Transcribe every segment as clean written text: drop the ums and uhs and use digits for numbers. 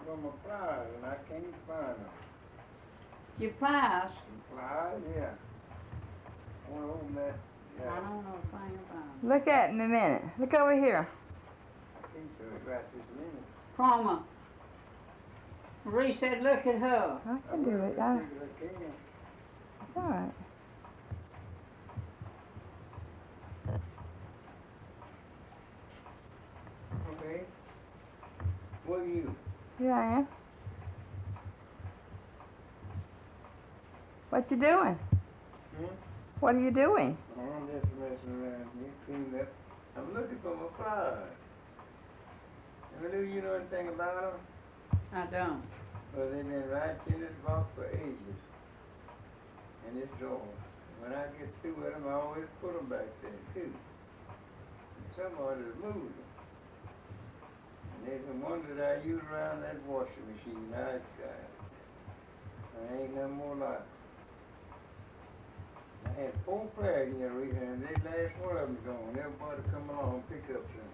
for my pliers and I can't find them. Your pliers? Pliers, yeah. I want to open that. Yeah. I don't know a thing about them. Look at it in a minute. Look over here. I can't do it right this minute. Cromer. Marie said, look at her. I can do it. I can. It's all right. Okay. What are you? Here I am. What you doing? Hmm? What are you doing? Oh, I'm just messing around here, cleaning up. I'm looking for my pliers. And do you know anything about them? I don't. Well, they've been right in this box for ages. In this drawer. When I get through with them, I always put them back there, too. And somebody moved them. And there's the ones that I use around that washing machine outside. There ain't no more like them. I had 4 pairs in there recently, and this last one of them's gone. Everybody come along and pick up some.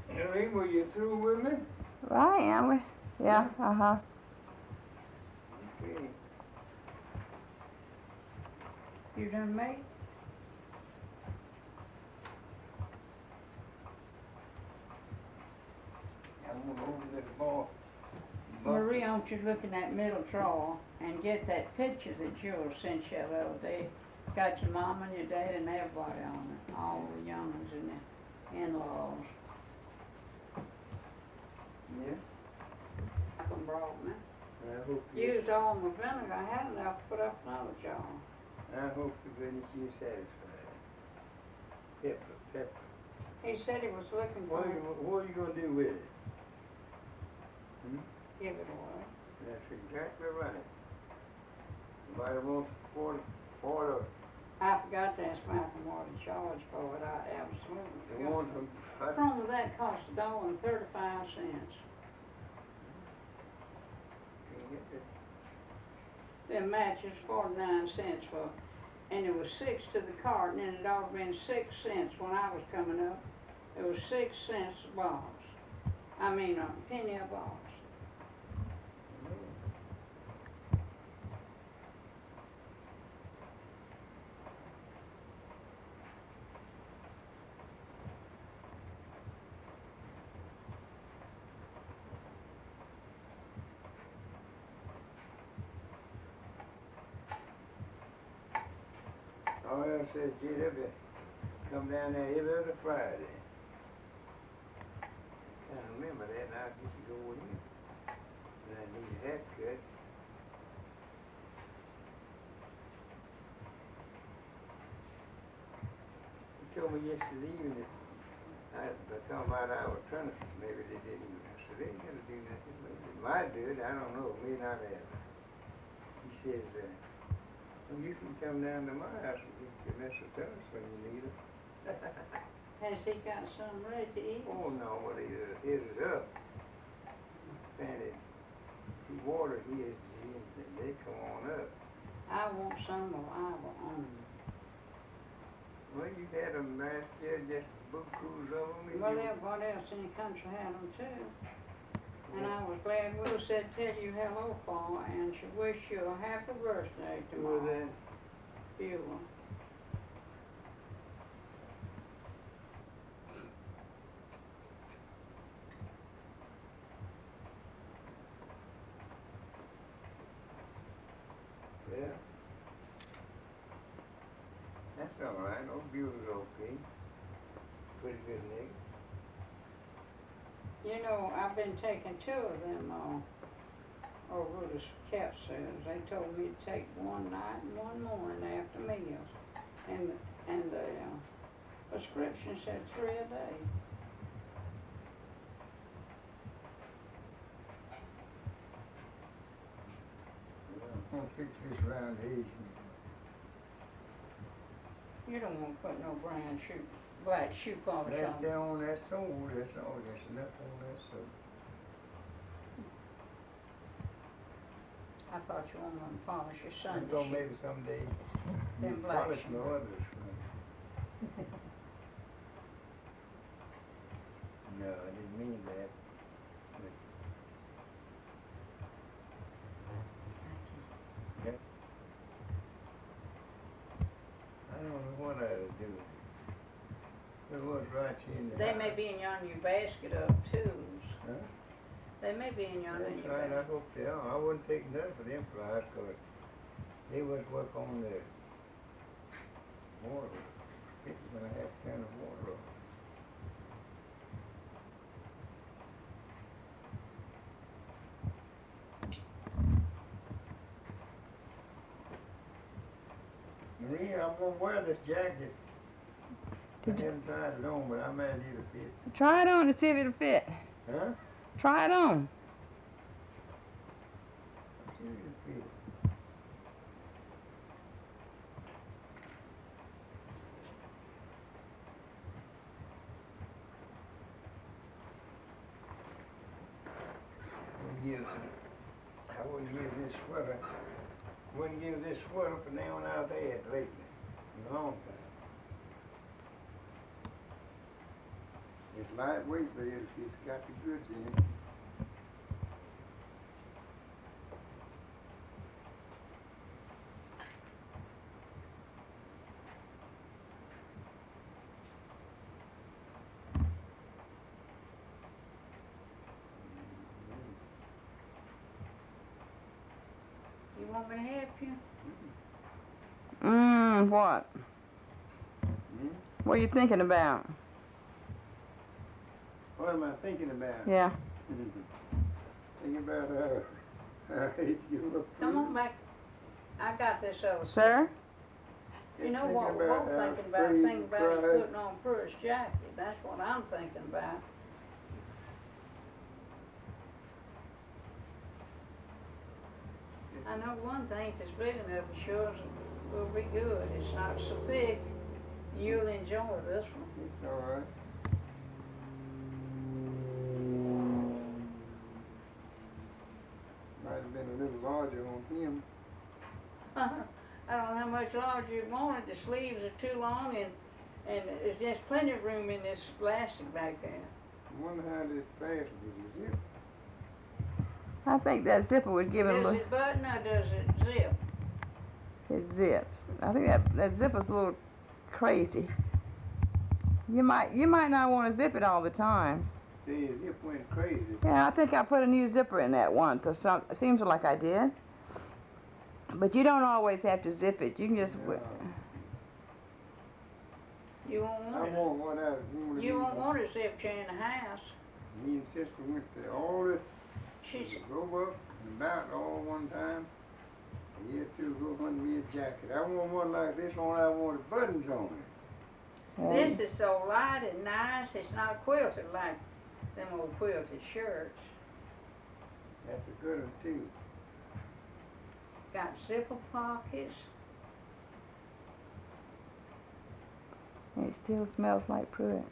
Emmy, were you through with me? Right, am we? Yeah, uh-huh. Okay. You done made? I'm gonna open this ball. Marie, I want you to look in that middle drawer and get that picture that George sent you the other day. Got your mom and your dad and everybody on it. All the young ones and the in-laws. Yeah. I can brought me. I hope you. Used all my vinegar. I had enough to put up another jar. I hope to goodness you're satisfied. Pepper, pepper. He said he was looking for What are you gonna do with it? give it away. That's exactly right. Somebody wants for I forgot to ask Malcolm what he charged for it. I absolutely they forgot. want some. From that cost $1.35. The match is 49 cents for, and it was 6 to the carton, and it ought to been 6 cents when I was coming up. It was 6 cents a box. I mean, a penny a box. All else says, gee, they'll be come down there every other Friday. Can't remember that, and I'll get you going in. And I need a haircut. You told me yesterday evening that they talking about our tournament. Maybe they didn't even. I said, they ain't gonna do nothing. Maybe they might do it, I don't know. May not have. He says, well, you can come down to my house and get Mr. Thomas when you need it. Has he got some ready to eat? Oh, no, well, his is up. And he watered his, and they come on up. I want some of Iowa on them. Well, you had them last year, just bukus of them. Well, everybody else in the country had them too. And I was glad Will said tell you hello, Paul, and she wish you a happy birthday tomorrow. Who was that? Beulah. Yeah. That's all right. Old Buell's okay. Pretty good nigga. You know, I've been taking 2 of them over to capsules. They told me to take one night and one morning after meals. And the prescription said 3 a day. I'm gonna fix this round here. You don't want to put no brown black shoe polish That's on. there on that sole, that's all, there's enough on that sole. I thought you wanted to polish your I Sunday thought shoe. maybe someday Them you black polish my shoes. others. No, I didn't mean that. But I don't know what I would do. It was right here in the They house. may be in yonder your basket of tools. Huh? They may be in yonder in That's your right, I basket. hope they are. I wouldn't take nothing for them flies, 'cause they would work on the water. It's gonna have kind of water on. Maria, I'm gonna wear this jacket. I Did you haven't tried it on, but I might need a fit. try it on to see if it'll fit? Huh? Try it on. See if it'll fit. I wouldn't give this sweater, wouldn't give this sweater for now when I've had lately, in a long time. It's lightweight, but it's got the goods in it. You want me to help you? What? Hmm? What are you thinking about? What am I thinking about? Yeah. Thinking about, I hate to give up. Come on back. I got this other. Sir? You know what we're both thinking about? Thinking about is putting on Pruitt's jacket. That's what I'm thinking about. I know one thing, if it's big enough, it sure will be good. It's not so thick. You'll enjoy this one. It's all right. Might have been a little larger on him. I don't know how much larger you want it. The sleeves are too long and there's just plenty of room in this elastic back there. I wonder how this passes with it. I think that zipper would give him Does it button or does it zip? it zips. I think that zipper's a little crazy. You might not want to zip it all the time. See, the zip went crazy. Yeah, I think I put a new zipper in that once or something. It seems like I did. But you don't always have to zip it. You can just. You won't I want want what I want. You won't want a zip chair in the house. Me and sister went to all this. She's Drove up and about all one time. A year or two ago, hunted me a jacket. I want one like this, only I wanted buttons on it. This is so light and nice. It's not quilted like them old quilted shirts. That's a good one too. Got zipper pockets. It still smells like Pruitt.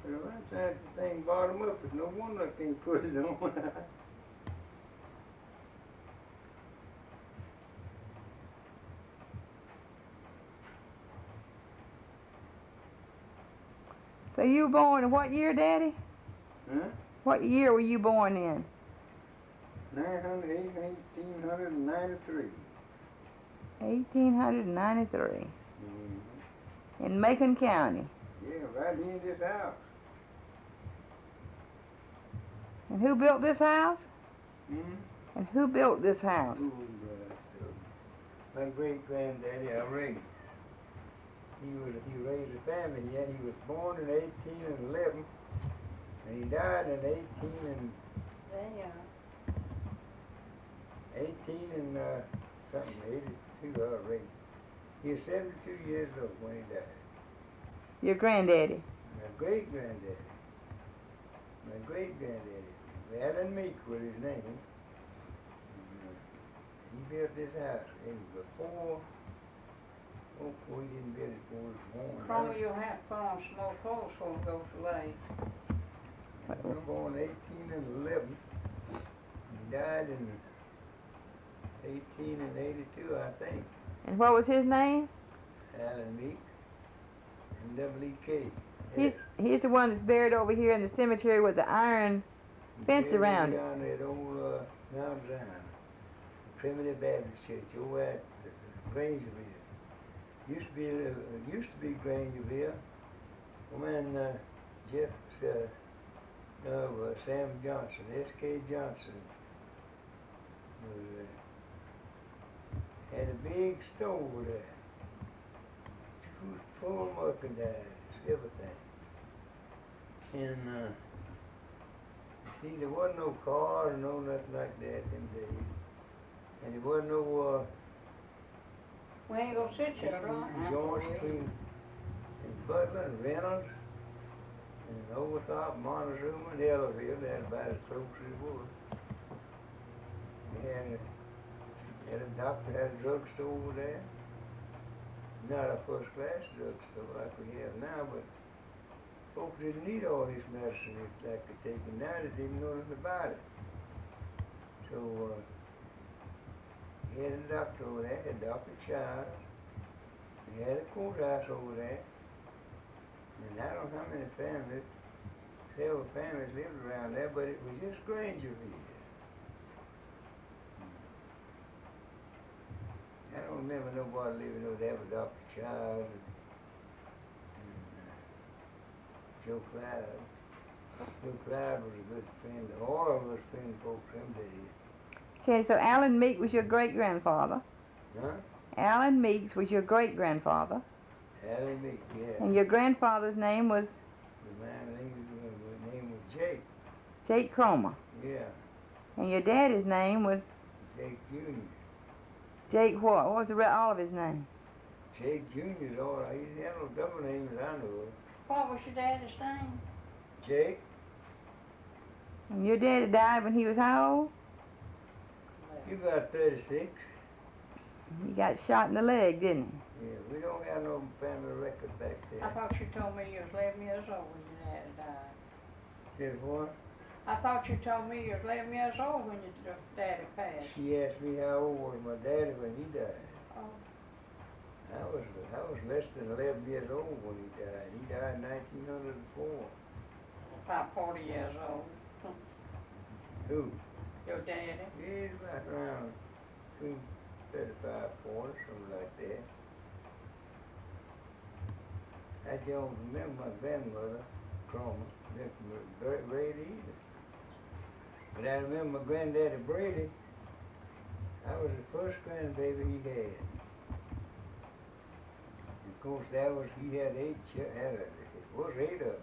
But if I tried the thing bottom up, it's no wonder I can't put it on. So you were born in what year, Daddy? Huh? What year were you born in? 1893. 1893. Mm-hmm. In Macon County. Yeah, right in this house. And who built this house? Hmm? And who built this house? Ooh, my great granddaddy, I raised. He raised a family here. He was born in 1811, and he died in 18 and something, 82, I raised. He was 72 years old when he died. Your granddaddy. My great-granddaddy. My great-granddaddy. Alan Meek was his name. He built this house. It was before, he didn't build it before he was born. Cromer, you'll have to put on some more clothes before we go to lay. He was born in 1811. He died in 1882, I think. And what was his name? Alan Meek and W.E.K. He's the one that's buried over here in the cemetery with the iron fence around it. Down at old Mount Zion, Primitive Baptist Church, over at Grangerville. Used to be Grangerville. When Sam Johnson, S.K. Johnson, had a big store there. Full merchandise, everything. And see, there wasn't no cars, no nothing like that in the days. And there wasn't no We ain't gonna sit here, right? George Street and Butler and Reynolds and Overtop, Montezuma, and Ellerville. That's about as close as it was. We had a doctor, had a drugstore over there. Not a first-class drugstore like we have now, but folks didn't need all this medicine like they take it now. They didn't know nothing about it. So he had a doctor over there, had Dr. Child. He had a courthouse over there. And I don't know how many families, several families lived around there, but it was just Grangerville. I don't remember nobody living over there but Dr. Child and Joe Clyde. Joe Clyde was a good friend. All of us friend folks them days. Okay, so Alan Meek was your great-grandfather. Huh? Alan Meeks was your great-grandfather. Alan Meek, yeah. And your grandfather's name was? The man's name was Jake. Jake Cromer. Yeah, And your daddy's name was? Jake Jr. Jake what? What was all of his name? Jake Jr.'s all right. He had no double names I know of. What was your daddy's name? Jake, And your daddy died when he was how old? he about 36. He got shot in the leg, didn't Yeah, we don't have no family record back I there. thought you told me you was 11 years old when your daddy died. Said what? I thought you told me you was 11 years old when your daddy passed. She asked me how old was my daddy when he died. Oh, I was less than 11 years old when he died. He died in 1904. about 40 years old. Who? Your daddy. He's about around between 35, 40, something like that. I don't remember my grandmother, Cromer, Brady either. But I remember my granddaddy Brady. I was the first grandbaby he had. Of course, he had 8 children. It was 8 of them.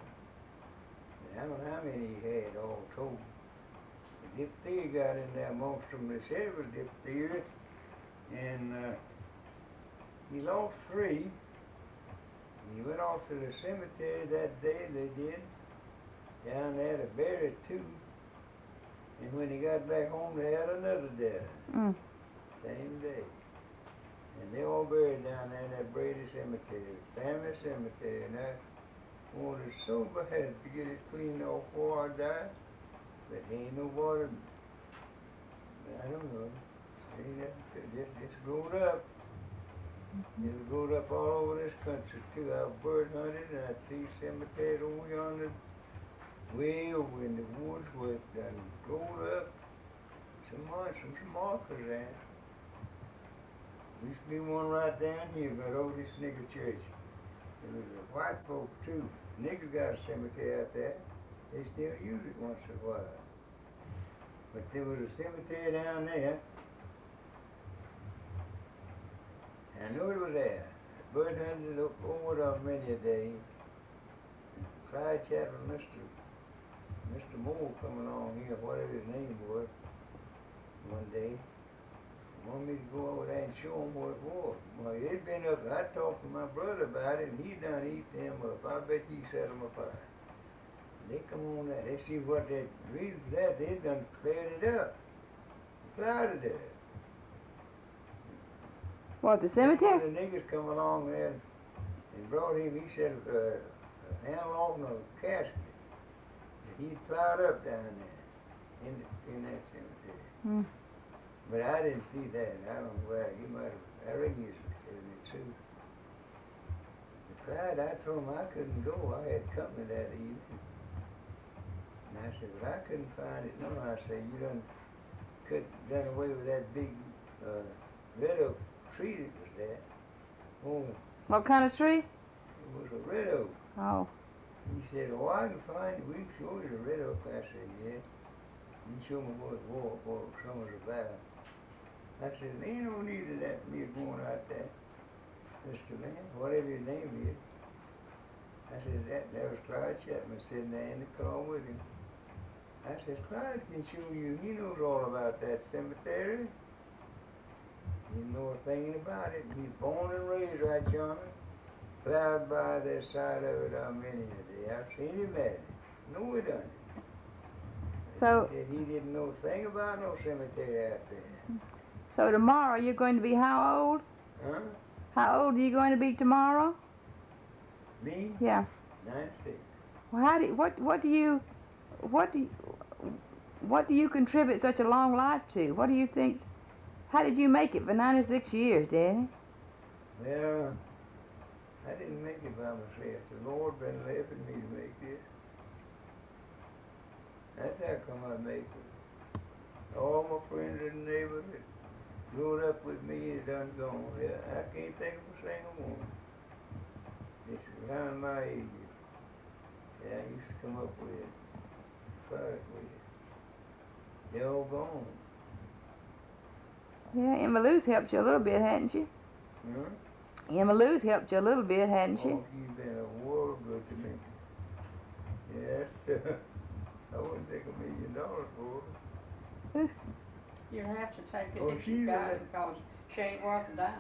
And I don't know how many he had all told. The diphtheria got in there amongst them. They said it was diphtheria. And he lost 3. He went off to the cemetery that day, they did. Down there to bury 2. And when he got back home, they had another death. Same day. And they all buried down there in that Brady Cemetery, family cemetery. And I wanted so bad to get it cleaned off before I died. But ain't nobody, I don't know. It's grown up. It's grown up all over this country too. I've bird hunted and I see cemeteries over yonder, way over in the woods where it's done grown up. Some markers there. Used to be one right down here, but over this nigger church. There was a white folk too. Niggers got a cemetery out there. They still use it once in a while. But there was a cemetery down there. I knew it was there. Bird hunted over it on many a day. Fried chapel, Mr. Moore coming on here, whatever his name was, one day. Want me to go over there and show them what it was. Well, it been up, I talked to my brother about it, and he done eat them up. I bet you set them apart. They come on there, they see what that reason for that, they done cleared it up. Clouded it. What, the cemetery? The niggas come along there and brought him, he said, an analog and a casket. And he plowed up down there in that cemetery. Hmm. But I didn't see that. I don't know where. He might have, I reckon he was in it too. The pride, I told him I couldn't go. I had company that evening. And I said, but I couldn't find it. No, I said, you done away with that big red oak tree that was there. Oh, What kind of tree? it was a red oak. Oh. He said, oh, I can find it. We can show you the red oak. I said, yeah. You show me what it was, what some was about. I said, there ain't no need of that me going out there, Mr. Man, whatever your name is. I said, there was Clyde Chapman sitting there in the car with him. I said, Clyde can show you, he knows all about that cemetery. He didn't know a thing about it. He's born and raised right yonder. Plowed by the side of it on many a day. I've seen him at it. No, he done it. So, He didn't know a thing about no cemetery out there. so tomorrow you're going to be how old? Huh? How old are you going to be tomorrow? Me? Yeah. 96. Well, what do you contribute such a long life to? What do you think? How did you make it for 96 years, Daddy? Well, I didn't make it by myself. The Lord been helping me to make this. That's how come I make it. All my friends and neighbors that grew up with me is done gone. Yeah, I can't think of a single one. It's around my age that I used to come up with, fight with. They're all gone. Yeah, Emma Lou's helped you a little bit, hadn't she? Huh? Emma Lou's helped you a little bit, hadn't she? Oh, she's been a world good to me. Yes, I wouldn't take $1 million for her. You have to take it Oh, if you she's got a- it, because she ain't worth a dime.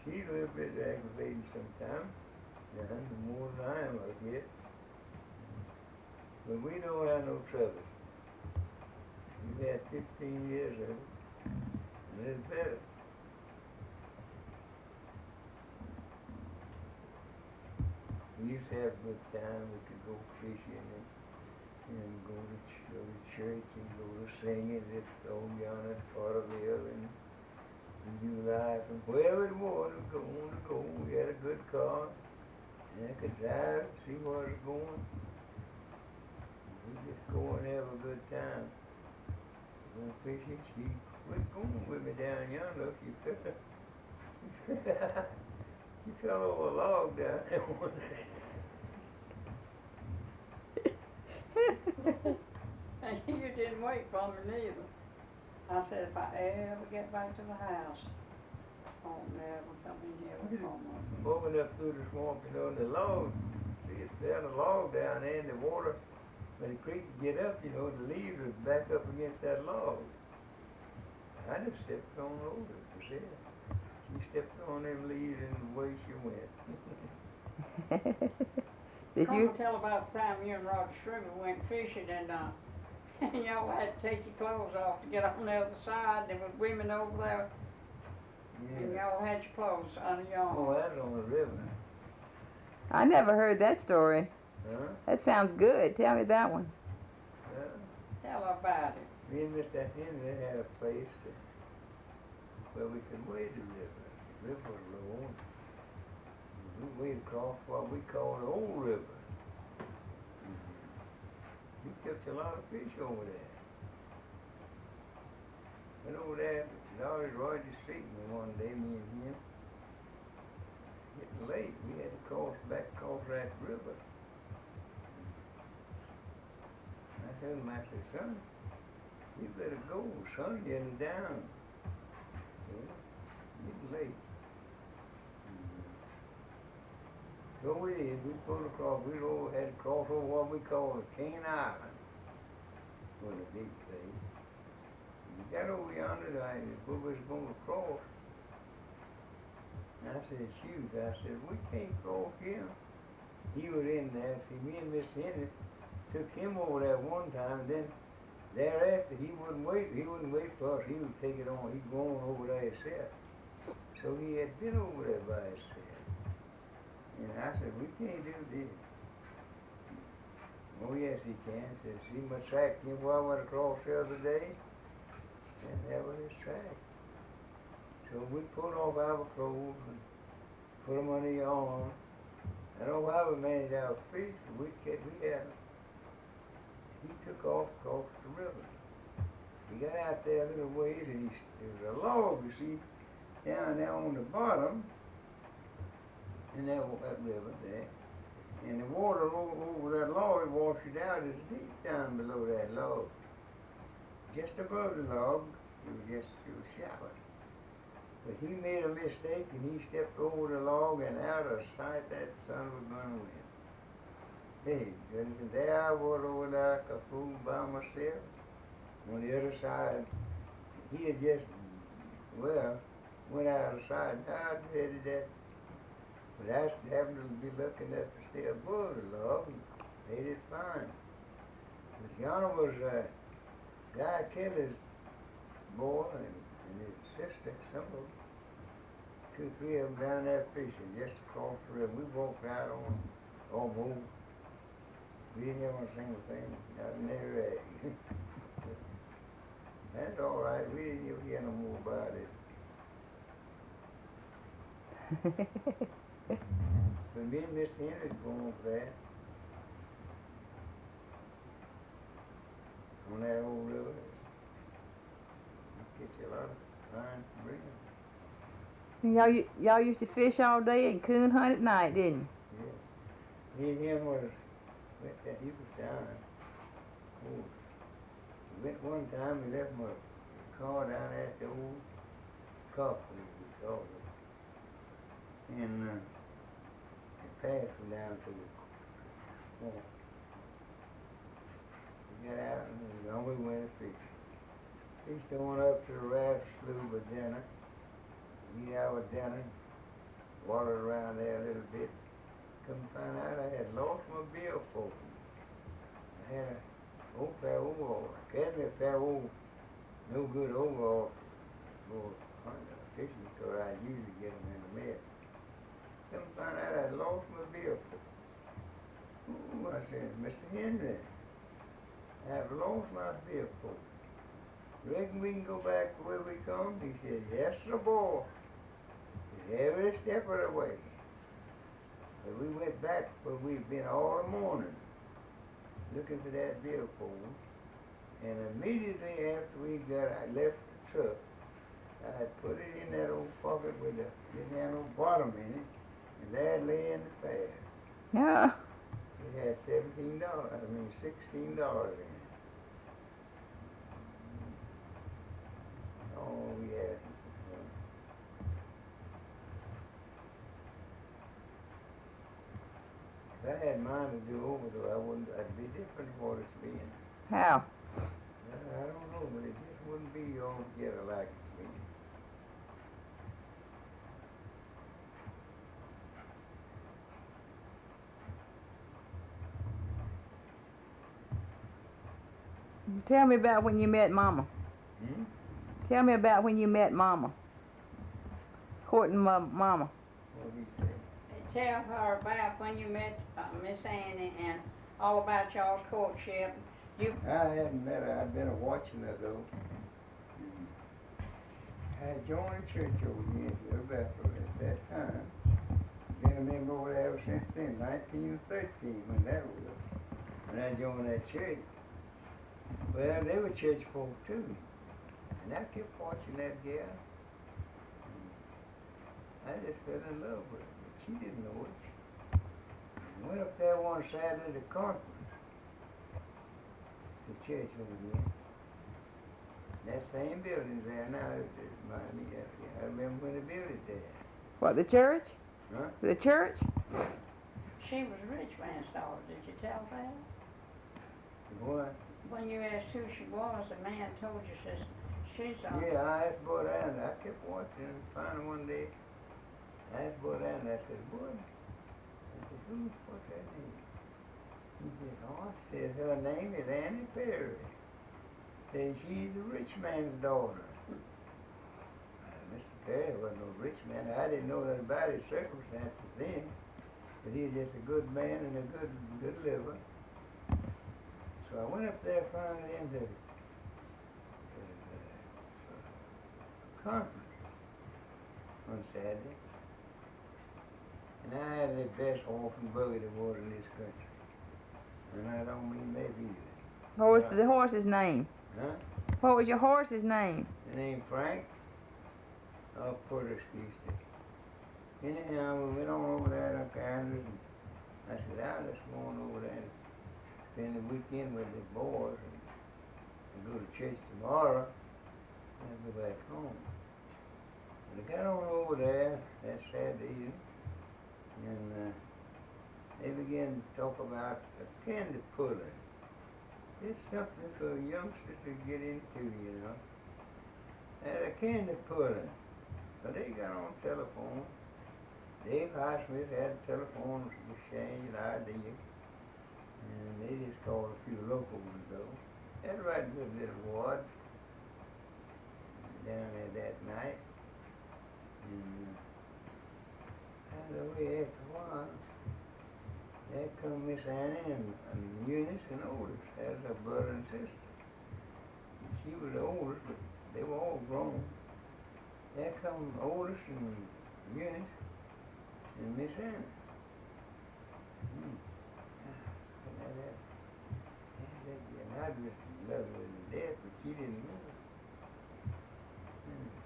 She's a little bit aggravating sometimes. Yeah, more than I am, I guess. But we don't have no trouble. We've had 15 years of it, and it's better. We used to have a good time. We could go fishing and go to church and go to singing at on yonder part of the other and do life and wherever it was to go. We had a good car and I could drive, see where it's going. We just go and have a good time. Go fishing. She was going with me down yonder. She fell. She fell over a log down there one day. And you didn't wait for me neither. I said, if I ever get back to the house, I'll never come in here with Homer. Moving up through the swamp, and the log, it's down the log down there, and the water, when the creek would get up, the leaves would back up against that log. I just stepped on over it, you see. She stepped on them leaves, and away she went. Did Come you? and tell about the time you and Roger Screamer went fishing and y'all had to take your clothes off to get on the other side. There was women over there and Yeah. y'all had your clothes under your arm. Oh, that's on the river. I never heard that story. Huh? That sounds good. Tell me that one. Tell her about it. Me and Mr. Henry had a place where we could wade the river. The river was low. We wade across what we call the old river. We catch a lot of fish over there. Went over there, Roger Street one day, me and him. Getting late, we had to cross that river. I told him, I said, son, you better go, sun getting down. Yeah, getting late. So we did, we pulled across, we had to cross over what we call the Cane Island. Was a big place. got over yonder, we was gonna cross. And I said, shoot, I said, we can't cross here. He was in there, see, me and Miss Henry took him over there one time, and then thereafter he wouldn't wait for us, he would take it on, he'd go on over there himself. So he had been over there by himself. And I said, we can't do this. Oh yes he can. Said, see my track where I went across the other day? And that was his track. So we pulled off our clothes and put them under your arm. I don't know how we managed our feet, but we had them. He took off across the river. He got out there a little ways and there was a log, you see, down there on the bottom, in that river there. And the water over that log, it washed it out as deep down below that log. Just above the log, it was shallow. But he made a mistake and he stepped over the log and out of sight that son of a gun went. Hey, goodness, and there I was over there like a fool by myself. On the other side, he had just, went out of sight. I did that. But I happened to be lucky enough to stay above the log and made it fine. But yonder was Guy Kelly's boy and his sister, some of them, 2, 3 of them down there fishing just across the river. We walked out on almost. We didn't have a single thing, not in their rag. That's all right. We didn't even hear no more about it. But me and Mr. Henry's going over there on that old river. Get you a lot of fine bream. Y'all used to fish all day and coon hunt at night, didn't you? Yeah. Me and him he was down. Oh. We went one time, we left my car down there at the old coffee, we called it. And the path went down to the swamp. We got out and on we went to fish. Fished on up to the raft slough for dinner. Eat our dinner. Watered around there a little bit. Come find out I had lost my billfold. I had a old pair of overalls. I had me a pair of old, no good overalls for fishing because I usually get them in the mess. Come find out I lost my billfold. Ooh, I said, Mr. Henry, I have lost my billfold. Reckon we can go back the way we come? He said, yes, sir, boy. Every step of the way. But we went back, but we'd been all the morning looking for that billfold. And immediately after I left the truck, I had put it in that old pocket didn't have no bottom in it, and there it lay in the path. Yeah. It had $16 in it. Oh, yeah. If I had mine to do over, though, I'd be different from what it's been. How? I don't know, but it just wouldn't be altogether like it's been. Tell me about when you met Mama. Hmm? Tell me about when you met Mama. Courting Mama. What did he say? Tell her about when you met Miss Annie and all about y'all's courtship. I hadn't met her. I'd been watching her, though. I had joined the church over here in Bethel at that time. Been a member over there ever since then, 1913, when that was. When I joined that church. Well, they were church folk, too. And I kept watching that gal. I just fell in love with her. She didn't know it. I went up there one Saturday to conference. The church over here. That same building's there now. I remember when they built it there. What, the church? Huh? The church? She was a rich man's daughter. Did you tell that? What? When you asked who she was, the man told you says She's Yeah, I asked Bud Allen, I kept watching and finally one day, I asked Bud Allen, I said, Bud, I said, what's her name? He said, oh, I said, her name is Annie Perry. Said, she's a rich man's daughter. Mr. Perry wasn't no rich man. I didn't know that about his circumstances then, but he was just a good man and a good liver. So I went up there finally into conference on Saturday, and I had the best horse and buggy there was in this country, and I don't mean maybe either. What was the horse's name? Huh? What was your horse's name? His name Frank. I'll put her stick. Anyhow, we went on over there to Kansas, and I said, let's go on over there and spend the weekend with the boys and go to church tomorrow and go back home. And I got on over there that Saturday evening, and they began to talk about a candy pudding. It's something for youngsters to get into, you know. And a candy pudding. But they got on telephone. Dave Highsmith had a telephone exchange idea, and they just called a few local ones though. Had a right good little ward down there that night. And away after a while, there come Miss Annie and Eunice and Otis as a brother and sister. And she was the oldest, but they were all grown. There come Otis and Eunice and Miss Annie. And I just loved her to death, but she didn't know it.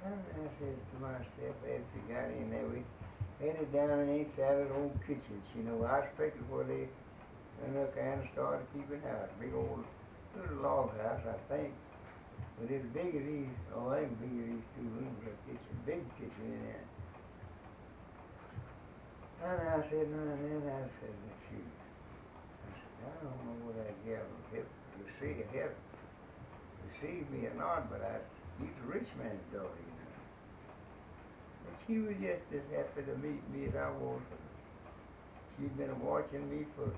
And I says to myself, after she got in there, we headed down inside that old kitchen. You know, I expected where they went up and started keeping house. Big old little log house, I think. But it's big as these, they ain't big as these two rooms, but it's a big kitchen in there. And I said, no, and then I said, shoot. I said, I don't know what that gal will help receive me or not, but he's a rich man's daughter, you know. And she was just as happy to meet me as I was. She'd been watching me for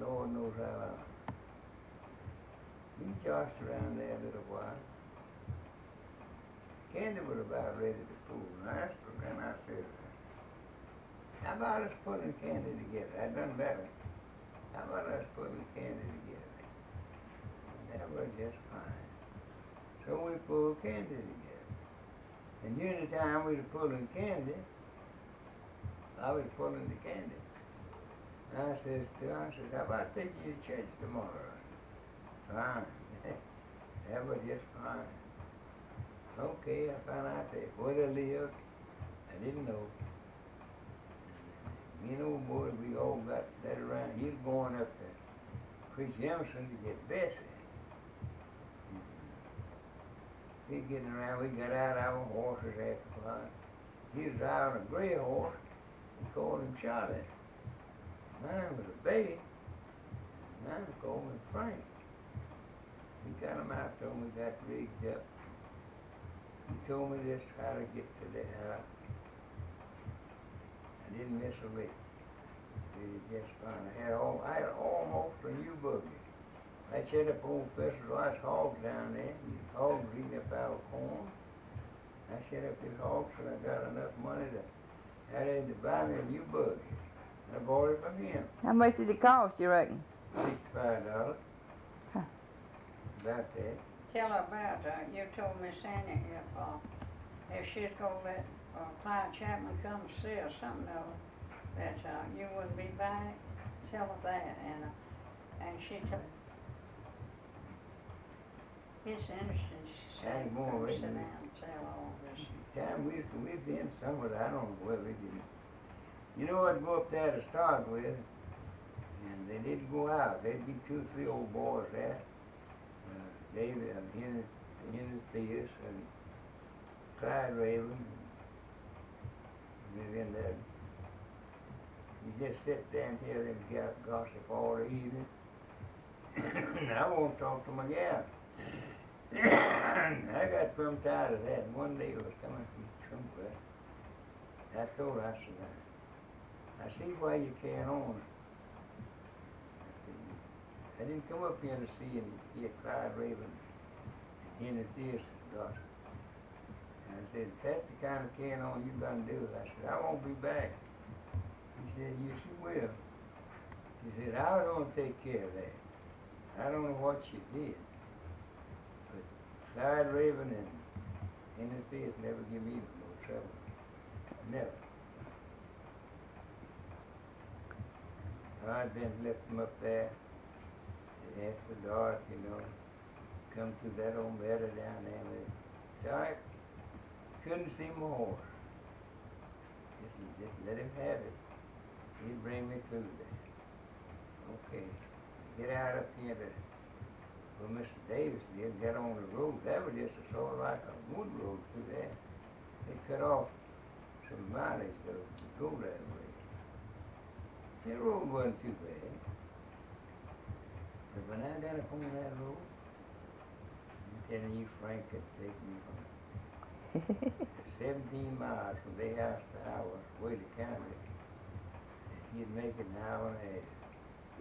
Lord knows how long. We joshed around there a little while. Candy was about ready to pull. And I said, how about us putting candy together? I done better. How about us putting candy together? And that was just fine. So we pulled candy together. And during the time we were pulling candy, I was pulling the candy. And I says to her, how about taking you to church tomorrow? Fine. That was just fine. Okay, I found out that where they lived, I didn't know. Me and old boy, we all got that around. He was going up to Chris Emerson to get Bessie. We getting around, we got out our horses after a while. He was driving a gray horse. We called him Charlie. Mine was a bay. Mine called him Frank. We got him out there and we got rigged up. He told me just how to get to the house. I didn't miss a lick. Did it just fine. I had almost a new buggy. I set up old Festus Rice hogs down there. These hogs eating up our corn. I set up his hogs and I got enough money to have him to buy me a new buggy. And I bought it from him. How much did it cost, you reckon? $65. Huh. About that. Tell her about, you told Miss Annie if she's gonna let Clyde Chapman come see us, something that you wouldn't be back. Tell her that, and she told. It's interesting. She said, Ain't more come sit written. down and tell all this. Time we've been somewhere, I don't know where we did. You know, I'd go up there to start with, and they didn't go out. There'd be 2 or 3 old boys there. David and Henry Pierce and Clyde Raven. And then you just sit there and hear them gossip all the evening. And I won't talk to my gal. I got plumb tired of that. And one day I was coming from somewhere. I told her, I said, I see why you carrying on. I didn't come up here to see and hear Clyde Raven in his ears, God. And I said, if that's the kind of carrying on you're going to do, I said, I won't be back. He said, yes, you will. He said, I was going to take care of that. I don't know what you did. But Clyde Raven and in his ears never give me no trouble. Never. I'd been left them up there. After dark, you know, come through that old meadow down there with dark, couldn't see my horse. Just let him have it. He'd bring me through there. Okay, get out up here to where Mr. Davis did, get on the road. That was just a sort of like a wood road through there. They cut off some mileage though to go that way. The road wasn't too bad. But when I got up on that road, I'm telling you, Frank could take me from 17 miles from their house to ours, way to County. He'd make it an hour and a half.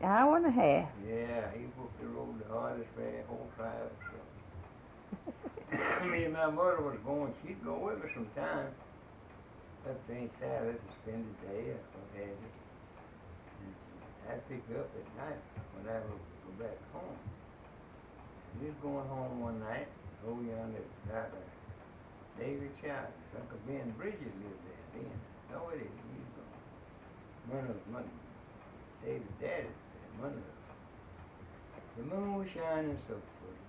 Hour and a half. Yeah, he booked the road the hardest way whole drive. So. Me and my mother was going, she'd go with me sometime up to St. Salad to spend the day or what have you. I'd pick her up at night when I would go back home. We was going home one night, over yonder out of David Child. Uncle Ben Bridges lived there then. No, it is. He's gone. David's daddy, one of them. The moon was shining so pretty.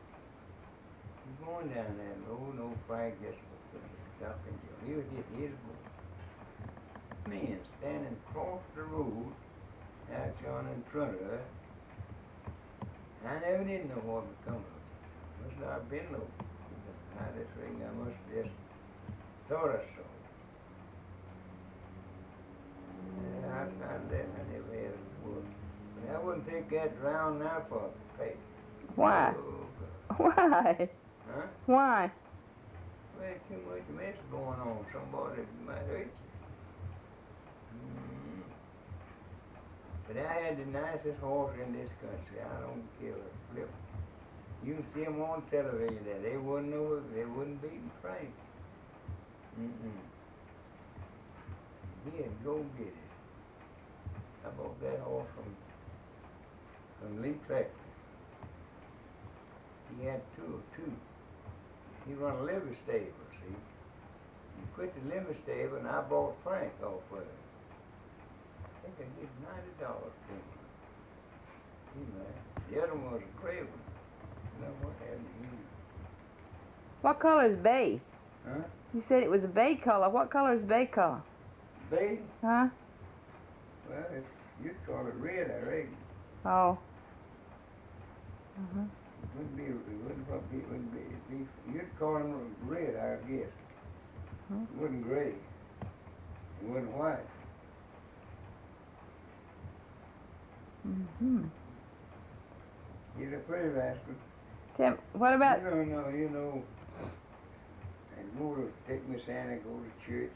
He's going down that road, no Frank just was putting his stuff in jail. He was just his boy. Man standing across the road, out on in front of her. I never did know what would come of it. Must not have been no. I just think I must have just thought I saw. Yeah, I found that I never had a wood. But I wouldn't take that round now for a pay. Why? Oh, Why? huh? Why? Well, too much mess going on. Somebody might hurt you. But I had the nicest horse in this country. I don't give a flip. You can see them on television there. They wouldn't know it. They wouldn't beat Frank. Yeah, go get it. I bought that horse from Lee Tractor. He had two. He run a livery stable, see. He quit the livery stable and I bought Frank off of it. I think I get $90 for him. The other one was a gray one. You know what happened to him? What color is bay? Huh? You said it was a bay color. What color is bay color? Bay? Huh? Well, you'd call it red, I reckon. Oh. It wouldn't be, you'd call them red, I guess. It wasn't gray. It wasn't white. You're a pretty rascal. Tim, what about... You know, and go to take Miss Anna, go to church.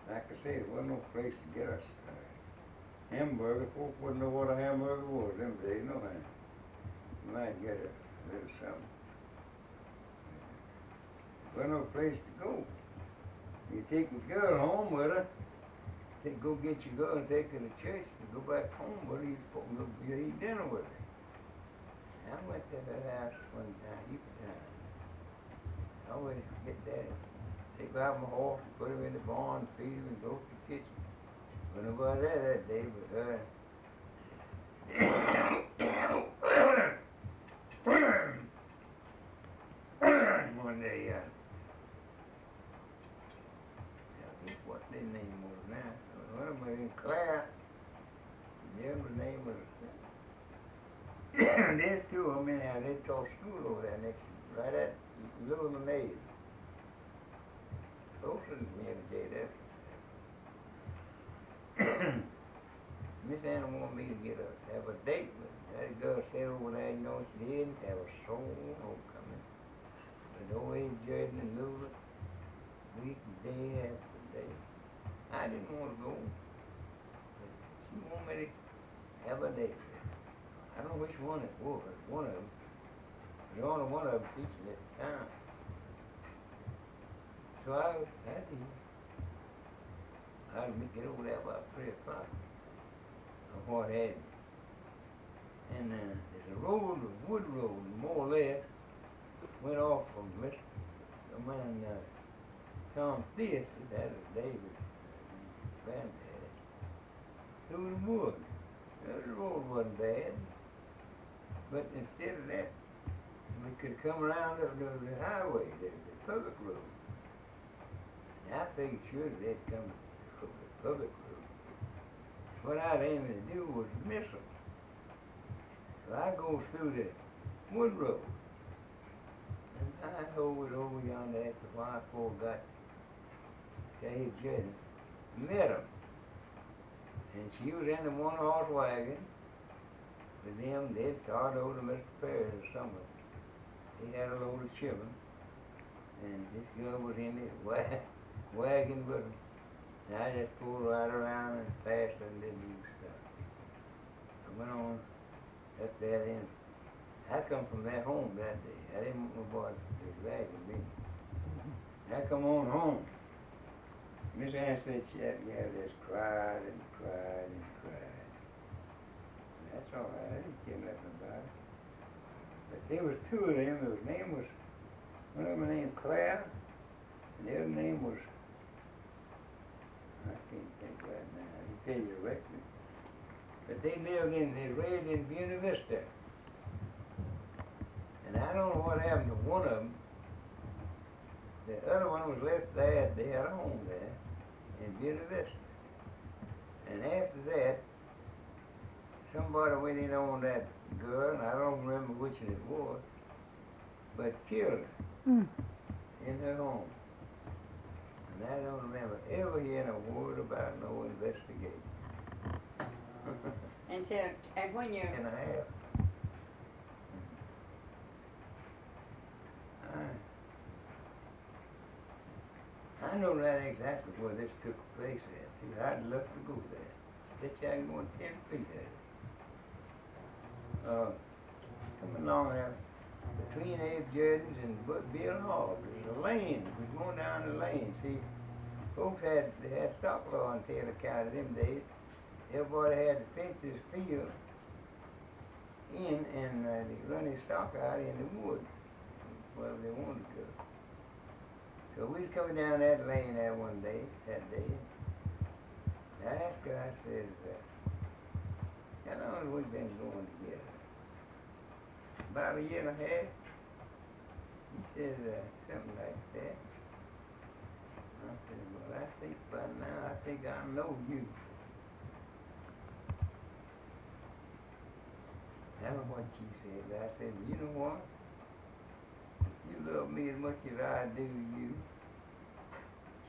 Like I said, there wasn't no place to get us hamburger. Folks wouldn't know what a hamburger was them days, no man. You might get a little something. There wasn't no place to go. You take your girl home with her. Go get your girl and take her to church and go back home with her. You eat dinner with her. I went to that house one time, I always get that. Take out my horse and put him in the barn, feed him, and go to the kitchen. But nobody there that day but her. One day, I think what their name was now. One of them was in Clare. The other name was. There's two of them in there. They taught school over there next, right at Little Lemonade. Closer than me every day, that's. Miss Anna wanted me to have a date with her. That girl said over there, you know, know she didn't have a strong homecoming. But always judging and losing, week and day after day. I didn't want to go, but she wanted me to have a day. I don't know which one it was, one of them. The only one of them teaching at the time. So I was happy. I'd get over there about 3 o'clock. Or what had me. And there's a road, a wood road, more or less, went off from Mr. Tom Theus, that was David's granddad, through the wood. The road wasn't bad, but instead of that, we could come around the highway, the public road. And I figured sure they'd come from the public road. What I'd aim to do was miss them. So I go through the wood road. And I hold over yonder after a while before I got to Dave Jennings. Met her. And she was in the one-horse wagon with them. They'd started over to Mr. Perry's or somewhere. He had a load of children. And this girl was in the wagon with him. And I just pulled right around and past her and didn't even stop. I went on up there then. I come from that home that day. I didn't want nobody to drag me. I come on home. Miss Ann said she had me have this cried and cried and cried. And that's all right. I didn't care nothing about it. But there was two of them. His name was, one of them named Claire, and the other name was, I can't think right now. I can tell you directly. But they raised in Buena Vista. And I don't know what happened to one of them. The other one was left there. They had a home there in Buena Vista. And after that, somebody went in on that girl, and I don't remember which it was, but killed her in her home. And I don't remember ever hearing a word about no investigation. And when you... And I have. I know not exactly where this took place at, too. I'd love to go there. Bet you I can go in 10 feet at it. Coming along there, between Abe Jerdans and Bill Hall, there's a lane. We're going down the lane. See, folks they had stock law in Taylor County them days. Everybody had to fence his field in and they run his stock out in the woods, wherever they wanted to go. So we was coming down that lane there one day, that day. And I asked her, I said, how long have we been going together? About a year and a half. He said, something like that. I said, well, I think by now, I think I know you. I don't know what she said, but I said, you know what? You love me as much as I do you.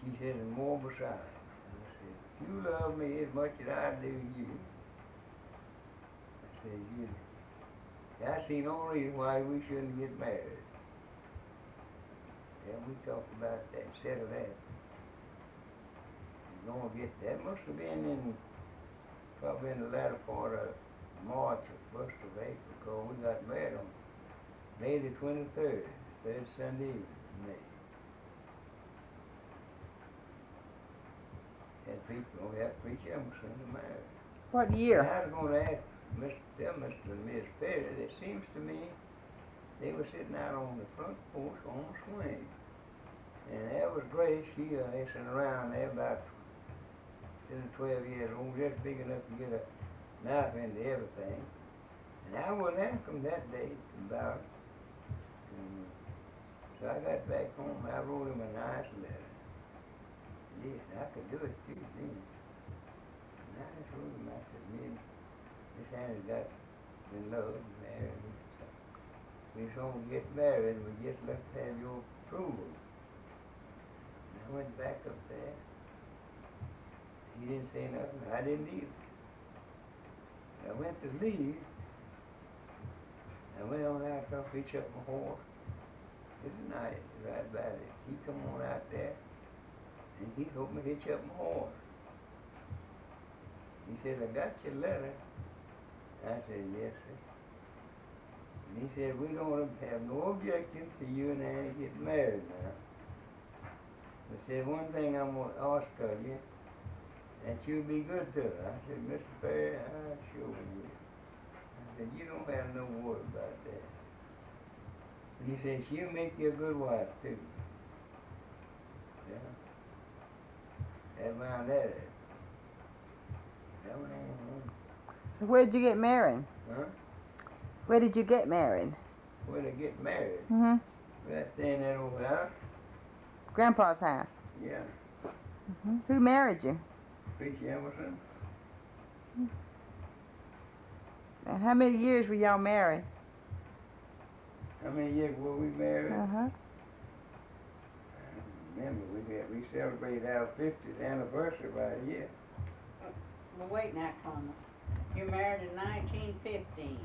She said, and more besides. And I said, you love me as much as I do you. I said, I see no reason why we shouldn't get married. And we talked about that, settled that. That must have been probably in the latter part of March or 1st of April, because we got married on May the 23rd, third Sunday in May. We had preach Emerson to marry. What year? And I was going to ask Mr. and Miss Perry, it seems to me they were sitting out on the front porch on a swing. And there was Grace, she sitting around there about 10 or 12 years old, just big enough to get a knife into everything. And I was after him that day about it. And so I got back home, I wrote him a nice letter. Yes, I could do it too, then. And I just wrote him, I said, me and Miss Annie's got in love, married. So we just want to get married, we just left to have your approval. And I went back up there. He didn't say nothing, I didn't either. I went to leave. I went on out there, hitch up my horse. It's night, right by it. He come on out there, and he told me to hitch up my horse. He said, I got your letter. I said, yes, sir. And he said, we don't have no objection to you and Annie getting married now. But said, one thing I'm going to ask of you, that you'll be good to her. I said, Mr. Perry, I sure will. I said, you don't have no worry about that. And he said, she'll make you a good wife, too. Yeah. That's about that. That went on. So where did you get married? Huh? Where did you get married? Where to get married? Mm-hmm. Right there in that old house. Grandpa's house. Yeah. Mm-hmm. Who married you? Preacher Emerson. And how many years were y'all married? How many years were we married? Uh-huh. Remember, we celebrated our 50th anniversary right here. Well, wait now, Clements. You married in 1915,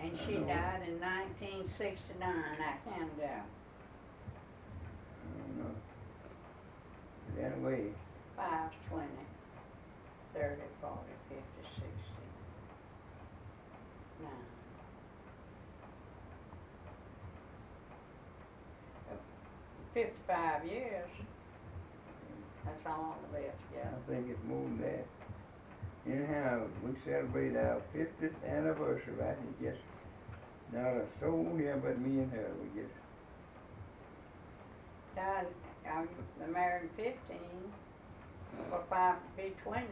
and she died in 1969. I counted out. I don't know. But anyway, 5, 20, 30, 40, 50, 60, 9. 55 years. That's how long we lived together. I think it's more than that. Anyhow, we celebrated our 50th anniversary right here. Just not a soul here but me and her. We just Died, I married 15, for 5 to be 20,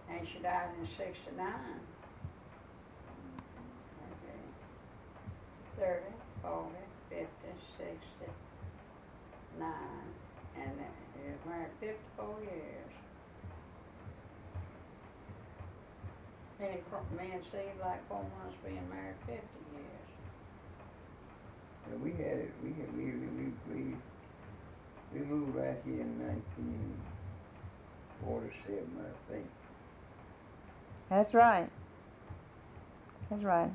and she died in 69. Okay. 30, 40, 50, 60, 9, and he was married 54 years. Me and Steve like 4 months being married 50 years. and we had it. We moved right here in 1947, I think. That's right. That's right.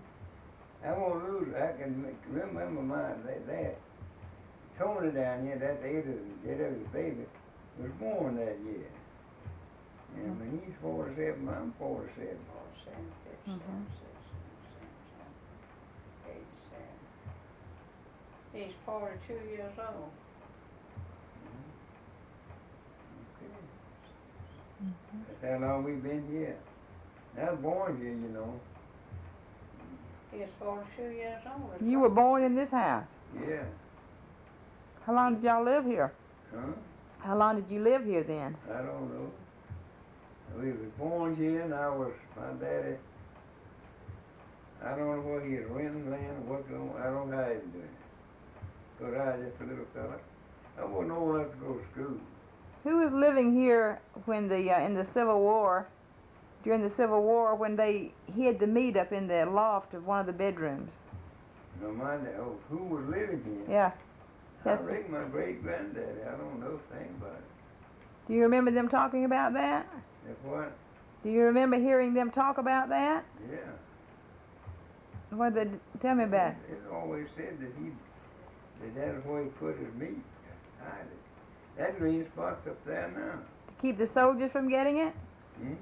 I won't lose. I can remember mine. That Tony down here, that his baby, was born that year. And when he's 47, I'm 47. 47, 57, 67, 87. He's 42 years old. That's how long we've been here. I was born here, you know. He's 42 years old. You were born in this house. Yeah. How long did y'all live here? Huh? How long did you live here then? I don't know. We was born here, and my daddy, I don't know what he was renting land or what going on. I don't know how he was doing it. Because I was just a little fella. I wasn't old enough to go to school. Who was living here when in the Civil War, during the Civil War, when they hid the meat up in the loft of one of the bedrooms? No, who was living here? Yeah. I reckon my great-granddaddy. I don't know a thing about it. Do you remember them talking about that? If what? Do you remember hearing them talk about that? Yeah. What did tell me about it? It always said that was where he put his meat. Hide it. That green spot's up there now. To keep the soldiers from getting it? Hmm?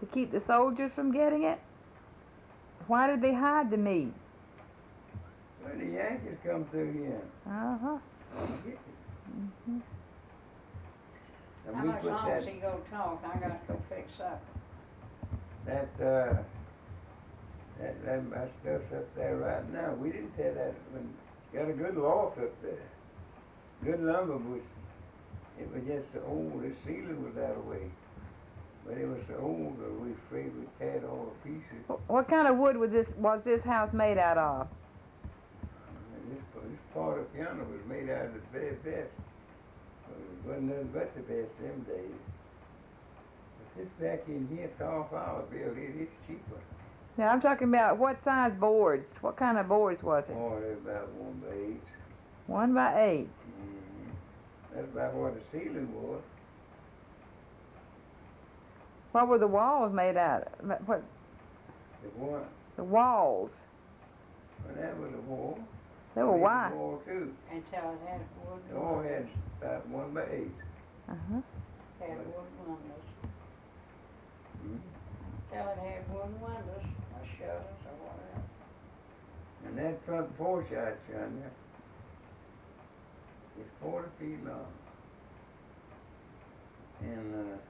To keep the soldiers from getting it? Why did they hide the meat? When the Yankees come through here, Uh-huh. get it. Mm-hmm. And How we much put longer he go talk? I gotta go fix up. that stuff's up there right now. We didn't tear that. Got a good loft up there. Good lumber bush. It was just so old. The ceiling was out of the way. But it was so old that we were afraid we'd tear it all to pieces. What kind of wood was this house made out of? This part of yonder was made out of the very best. It wasn't nothing but the best them days. But this back in here, tall flower built it's cheaper. Now I'm talking about what size boards? What kind of boards was it? Oh, they're about 1/8. 1x8. That's about what the ceiling was. What were the walls made out of? What? The what? The walls. Well, They were wide. War too. Until it had wood They all windows. had about 1 by 8. Uh-huh. Had wood windows. Mhm. Till it had wood windows, or shutters, or whatever. And that front porch I showed you is 40 feet long. And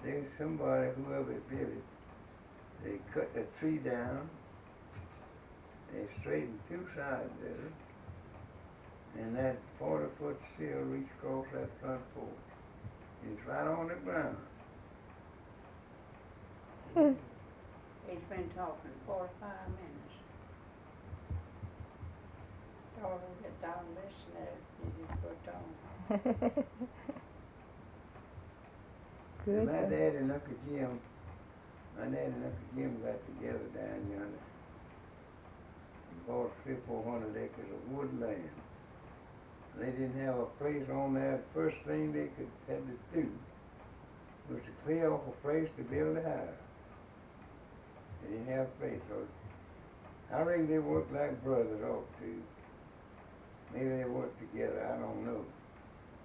there's somebody, whoever did it, they cut the tree down, they straightened 2 sides of it, and that 40-foot sill reached across that front porch. It's right on the ground. He's been talking 45 minutes. Told him get down listening, he just put on. Good. My dad and Uncle Jim got together down yonder and bought 300-400 acres of woodland. They didn't have a place on there. First thing they had to do was to clear off a place to build a house. They didn't have a place, so I reckon they worked like brothers ought to. Maybe they worked together, I don't know.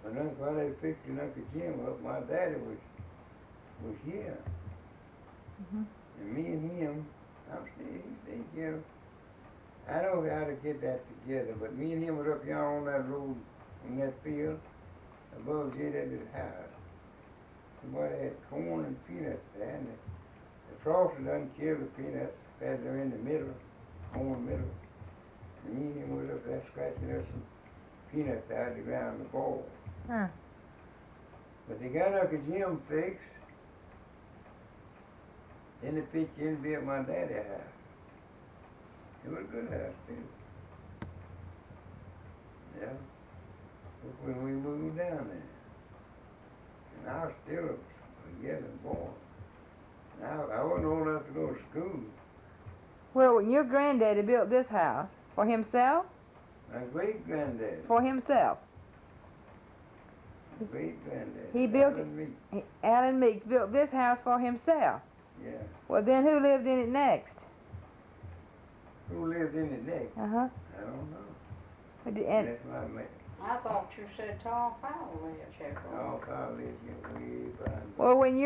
But while they fixing Uncle Jim up, my daddy was here. Mhm. And me and him, he stayed together. I don't know how to get that together, but me and him was up here on that road, in that field, above J.W.'s house. Somebody had corn and peanuts there, and the frost done killed the peanuts as they're in the middle, corn middle. And me and him was up there scratching up some peanuts out of the ground in the ball. Huh. But they got Uncle Jim fixed. Then they pitched in and built my daddy's house. It was a good house too. Yeah. When we moved down there. And I was still a young boy. And I wasn't old enough to go to school. Well, when your granddaddy built this house for himself? My great granddaddy. For himself. My great granddaddy. He built it. Alan Meek. Alan Meeks built this house for himself. Yeah. Well, then who lived in it next? Who lived in it next? Uh-huh. I don't know. And That's my man. I thought you said Tall Powell lived here for a All while. college way behind. well, when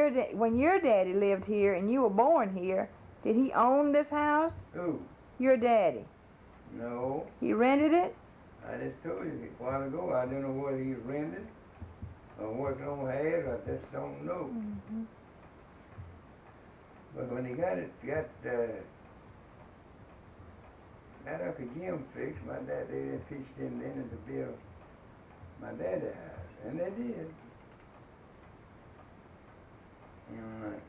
your daddy lived here and you were born here, did he own this house? Who? Your daddy. No. He rented it? I just told you a while ago, I don't know whether he's rented or working on hay, I just don't know. Mm-hmm. But when he got Uncle Jim fixed, my dad, they pitched in then to build my daddy's house, and they did. And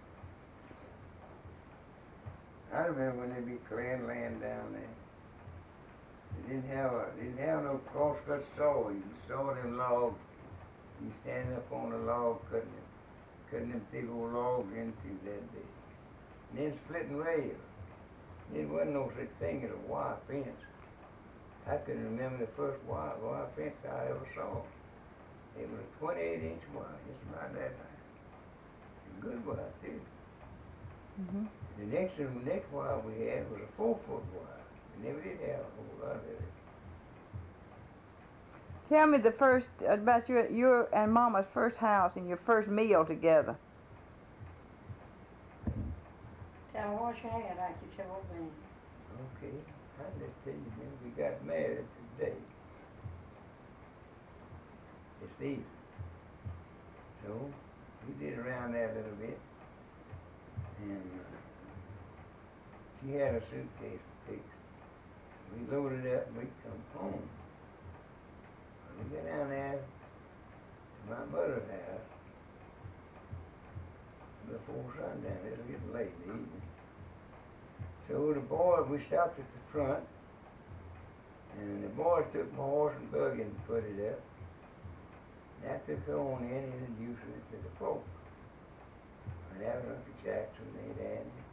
I remember when they'd be clearing land down there. They didn't have no crosscut saw. You saw them logs. You stand up on the log cutting them big old logs into that day. And then splitting rails. There wasn't no such thing as a wire fence. I can remember the first wire fence I ever saw. It was a 28-inch wire, just about that high. A good wire too. Mm-hmm. The next wire we had was a 4-foot wire. We never did have a whole lot of it. Tell me about your and Mama's first house and your first meal together. Tell me what you had like you told me. Okay, I'll just tell you then, we got married today. It's Eve. So, we did around there a little bit. And she had a suitcase fixed. We loaded up and we come home. We got down there to my mother's house before sundown. It'll get late in the evening. So the boys, we stopped at the front, and the boys took my horse and buggy and put it up. And I took her on in and introduced her to the folks. And that was Uncle Jackson, Aunt Annie,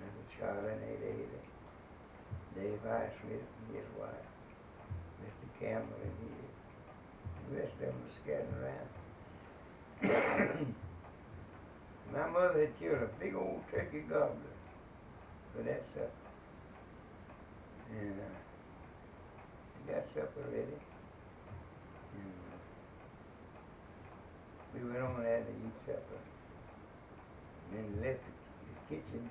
Uncle Charlie, and Aunt Ada, Dave Highsmith and his wife, Mr. Campbell and his. The rest of them were scattered around. My mother had killed a big old turkey gobbler for that supper. And supper ready. And we went on there to eat supper. And then left the kitchen.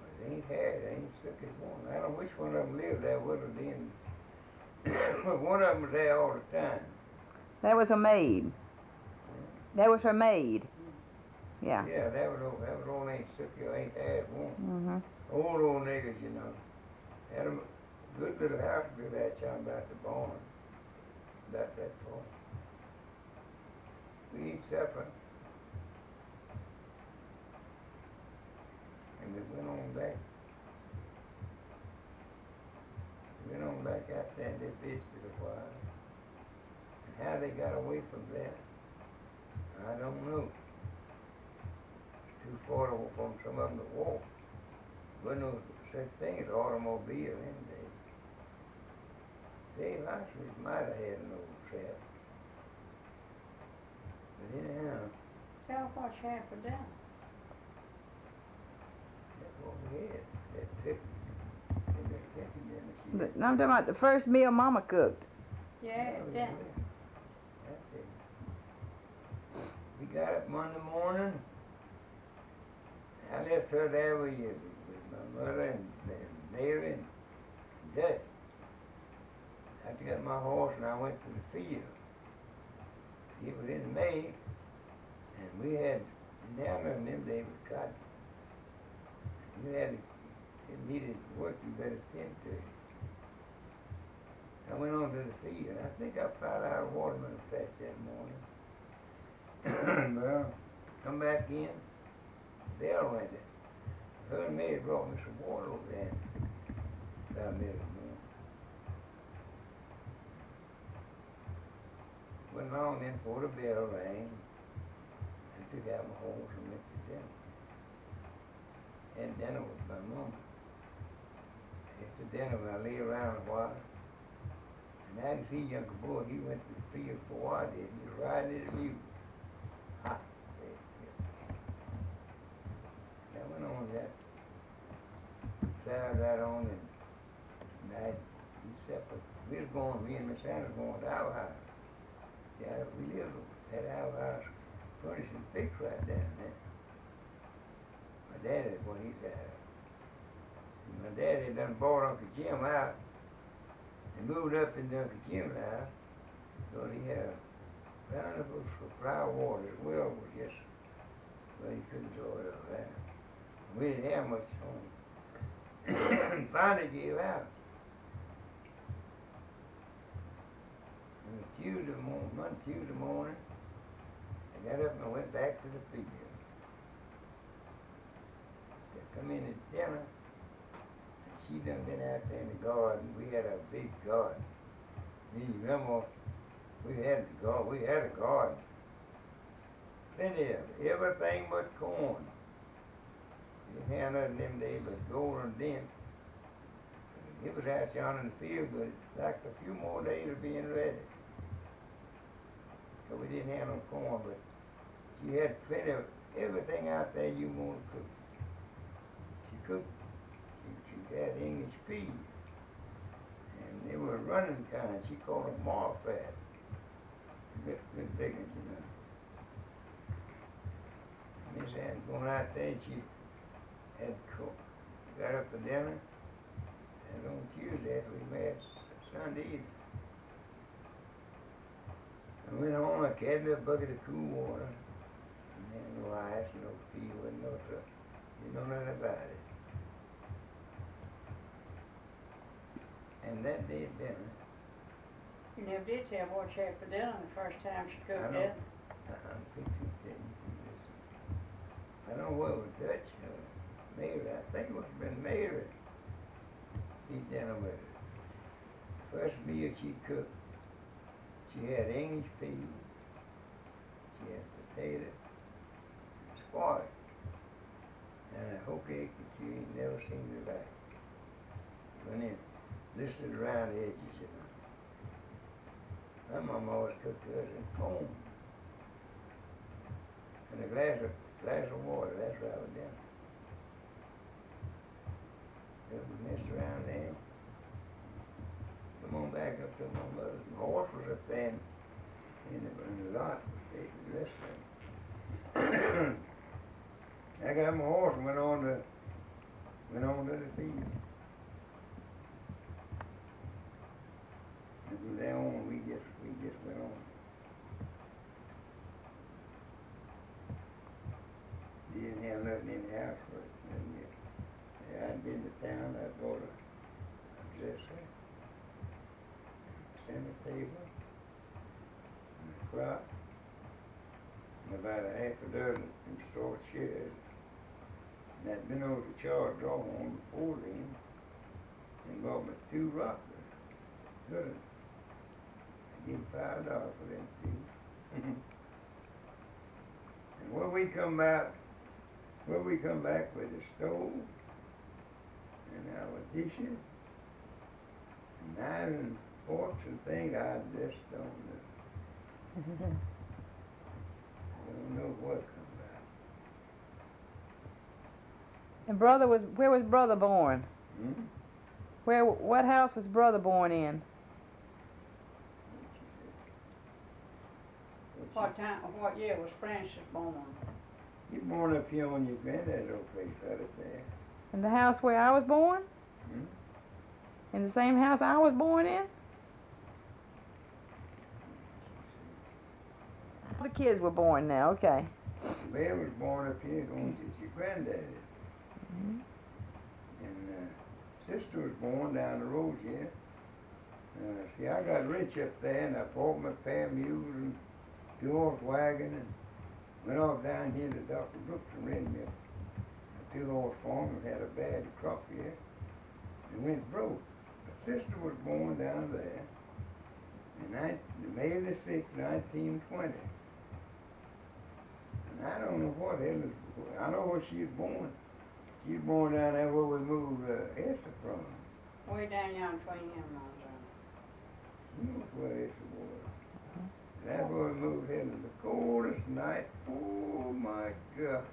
But it ain't had, it ain't shook as one. I don't know which one of them lived there with her then. But one of them was there all the time. That was a maid. That was her maid. Yeah. Yeah, that was old Ain't Sookie, ain't had one. Mhm. Old niggas, you know. Had a good little house built that time about the barn. About that far. We eat supper. And we went on back. Went on back out there and they visited a while. And how they got away from that, I don't know. Too far from some of them to walk. Wasn't no such thing as automobile in there. Dave Hostage might have had an old trap. But anyhow, Tell what happened then. that's what we had. That tip. I'm talking about the first meal Mama cooked. Yeah, then. That's it. We got up Monday morning. I left her there with my mother and Mary and Dutch. I got my horse and I went to the field. It was in May, and we had, down in them days was cotton. You had, it needed work, you better tend to it. I went on to the field, and I think I plowed out a watermelon patch that morning. Well, come back in, Dale went it. Her and Mary brought me some water over there. About middle of the morning. Went along then before the bell rang. I took out my horse and went to dinner. Had dinner with my mom. After dinner, I lay around a while. And I didn't see Uncle Boy. He went to the field before I did. He was riding his mule. Hot. I went on that. Plowed right on and I separate. We was going, me and Miss Anna was going to our house. Yeah, we lived at our house, furnished and fixed right down there. My daddy, when he's out. My daddy done bought Uncle Jim out and moved up into Uncle Jim's house. So he had a bountiful supply of water. His well was just, well, he couldn't draw it up there. We didn't have much home. Finally gave out. And Tuesday morning, I got up and I went back to the field. I come in at dinner, and she done been out there in the garden. We had a big garden. You remember, we had a garden. Plenty of it, everything but corn. You didn't have nothing them days but golden dent. It was out yonder in the field, but it's like a few more days of being ready. So we didn't have no corn, but she had plenty of everything out there you want to cook. She cooked. She had English peas. And they were running kind. She called them marfat. Good big ones, you know. Miss Ann going out there, and she had cooked. Got up for dinner. And on Tuesday, after we met Sunday evening, I went home, I carried me a bucket of cool water, and then no ice, no fever, no trouble. You know nothing about it. And that day at dinner, You never did tell what she had for dinner the first time she I cooked know. it. I'm fixing to tell you this. I don't know what was Dutch or Mary. I think it must have been Mary. Eat dinner with her. First meal she cooked, she had English peas, she had potato, squash, and a whole cake that you ain't never seen her like. Went in, listed around the edges, you know. My mama always cooked hers in foam. And a glass of water, that's right with dinner. If we messed around there, come on back up up there in the lot was taking this thing. I got my horse and went on to the field. And from there on, we just went on. Didn't have nothing in the house for it. Yeah, I'd been to town. I bought a dresser, center table, and a clock, and about a half a dozen store chairs. And I'd been over to Charles Draw on before then and bought me 2 rockers. Good. I give $5 for them 2. And when we come back with the stove and our dishes, and knives and forks and things, I just don't know. I don't know what come back. And where was brother born? Hmm? What house was brother born in? What year was Francis born? You born up here on your granddad's old place right up there. In the house where I was born? Hmm? In the same house I was born in? The kids were born now, okay. Bear was born up here going to your granddaddy. Mm-hmm. And sister was born down the road here. See, I got rich up there, and I bought my pair of mules and 2-horse wagon, and went off down here to Dr. Brooks and rented me a 2-horse farm and had a bad crop here, and went broke. My sister was born down there in May the 6th, 1920. And I don't know what hell is, I know where she was born. She was born down there where we moved Esther from. Way down yonder between him and You know where Esther was. That's where we moved here in the coldest night. Oh my God.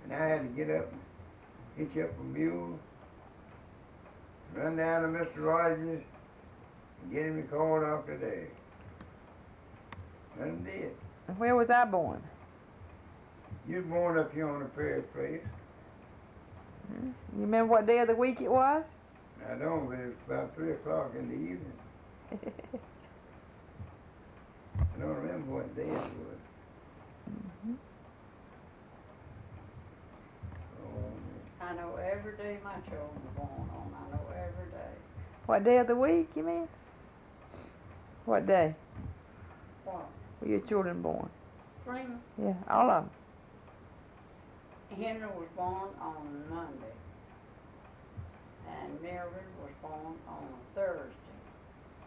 And I had to get up and hitch up a mule, run down to Mr. Rogers, and get him called off today. And did. And where was I born? You was born up here on the Prairie Place. You remember what day of the week it was? I don't, but it was about 3 o'clock in the evening. I don't remember what day it was. Mm-hmm. Oh, I know every day my children were born on. I know every day. What day of the week, you mean? What day What? were your children born? Freeman? Yeah, all of them. Henry was born on Monday. And Mildred was born on Thursday.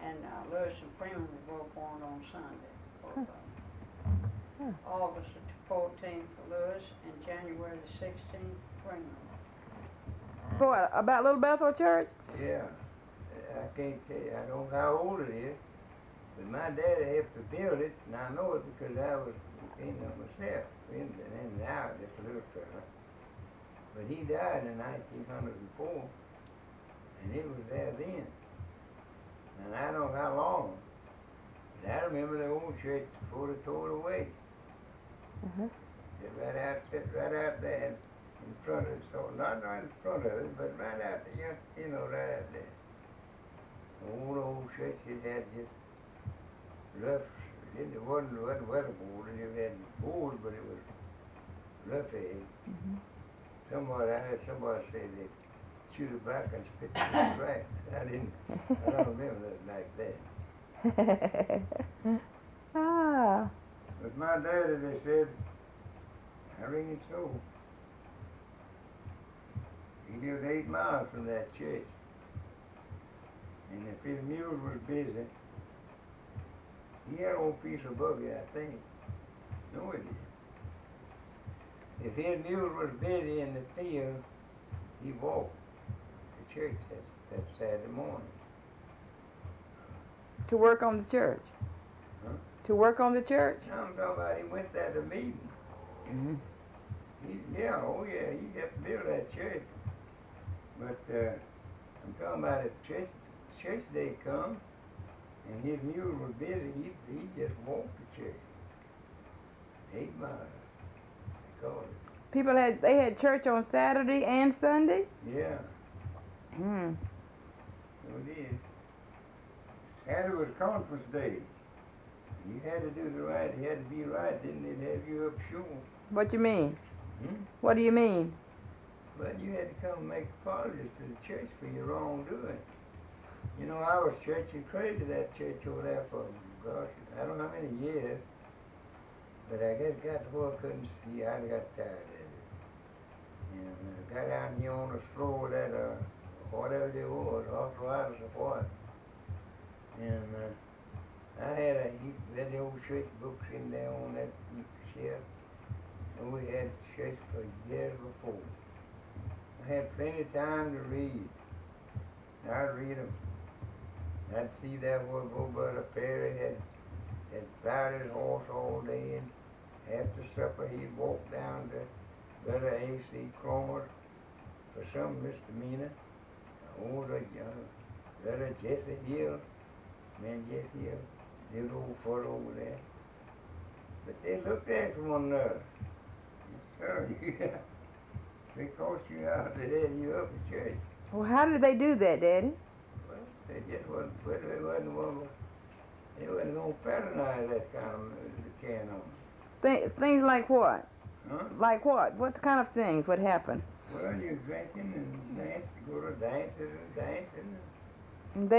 And Lewis and Freeman were both born on Sunday. Both of them. Huh. August the 14th for Lewis and January the 16th for Freeman. Boy, about Little Bethel Church? yeah. I can't tell you, I don't know how old it is, but my daddy helped to build it, and I know it because I was in it myself, in and out, just a little fella. But he died in 1904, and it was there then. And I don't know how long, but I remember the old church before they tore it away. Uh-huh. Sit right out there in front of it, so not right in front of it, but right out there, you know, right out there. Old church, it had just rough, it wasn't weatherboard, it had board, but it was rough edge. Mm-hmm. I heard somebody say they chewed it back and spit it in the crack. I don't remember that like that. Ah. But my daddy, they said, I ring it so. He lived 8 miles from that church. And if his mule was busy, he had an old piece of buggy, I think. No, he did. If his mule was busy in the field, he walked to church that Saturday morning. To work on the church? Huh? To work on the church? Now I'm talking about he went there to meeting. Mm-hmm. Yeah, oh yeah, you got to build that church. But I'm talking about if church day come, And his mule was busy. He just walked to church. 8 miles. They called it. They had church on Saturday and Sunday? Yeah, Hmm. so it is. Saturday was conference day. You had to do the right. You had to be right. Didn't it have you up sure? What you mean? Hmm? What do you mean? But you had to come and make apologies to the church for your wrongdoing. You know, I was churching crazy that church over there for, gosh, I don't know how many years. But I just got to where I couldn't see. I got tired of it. And I got down here on the floor that, whatever it was, arthritis or what. And I had a heap of the old church books in there on that shelf. And we had church for years before. I had plenty of time to read. I'd read them. I'd see that old brother Perry had plowed his horse all day, and after supper he'd walk down to Brother A.C. Cromer for some misdemeanor. Brother Jesse Hill, man Jesse Hill, lived old fort over there. But they looked after one another. They cost you out, they had you up at church. Well, how did they do that, Daddy? Well, they just wasn't, they wasn't going to patronize that kind of can on. Things like what? Huh? Like what? What kind of things would happen? Well, you're drinking and dancing, go to dances and dancing. And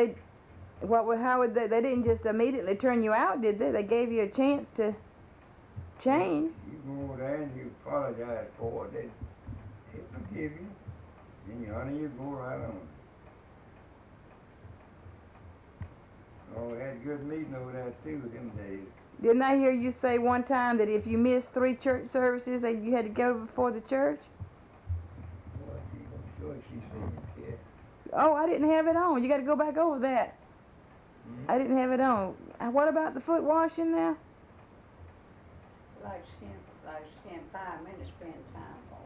how would they didn't just immediately turn you out, did they? They gave you a chance to change. You go over there and you apologize for it, they forgive you. And honey, you go right on. Oh, we had a good meeting over there too them days. Didn't I hear you say one time that if you missed 3 church services, that you had to go before the church? Well, I'm sure she said it, yeah. Oh, I didn't have it on. You got to go back over that. Mm-hmm. I didn't have it on. What about the foot washing now? Like 5 minutes spend time for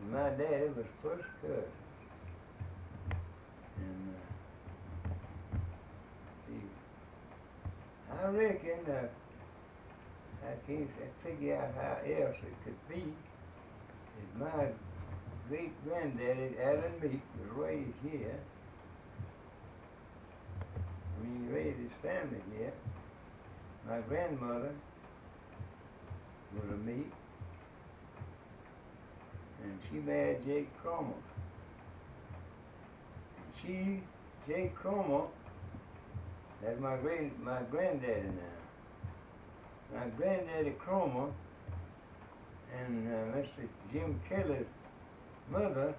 it. My daddy was first cousin. And, see, I reckon, I can't figure out how else it could be. Is my great-granddaddy, Alan Meek, was raised here. I mean, he raised his family here. My grandmother was a Meek. And she married Jake Cromer. Jake Cromer, that's my granddaddy now. My granddaddy Cromer and Mr. Jim Kelly's mother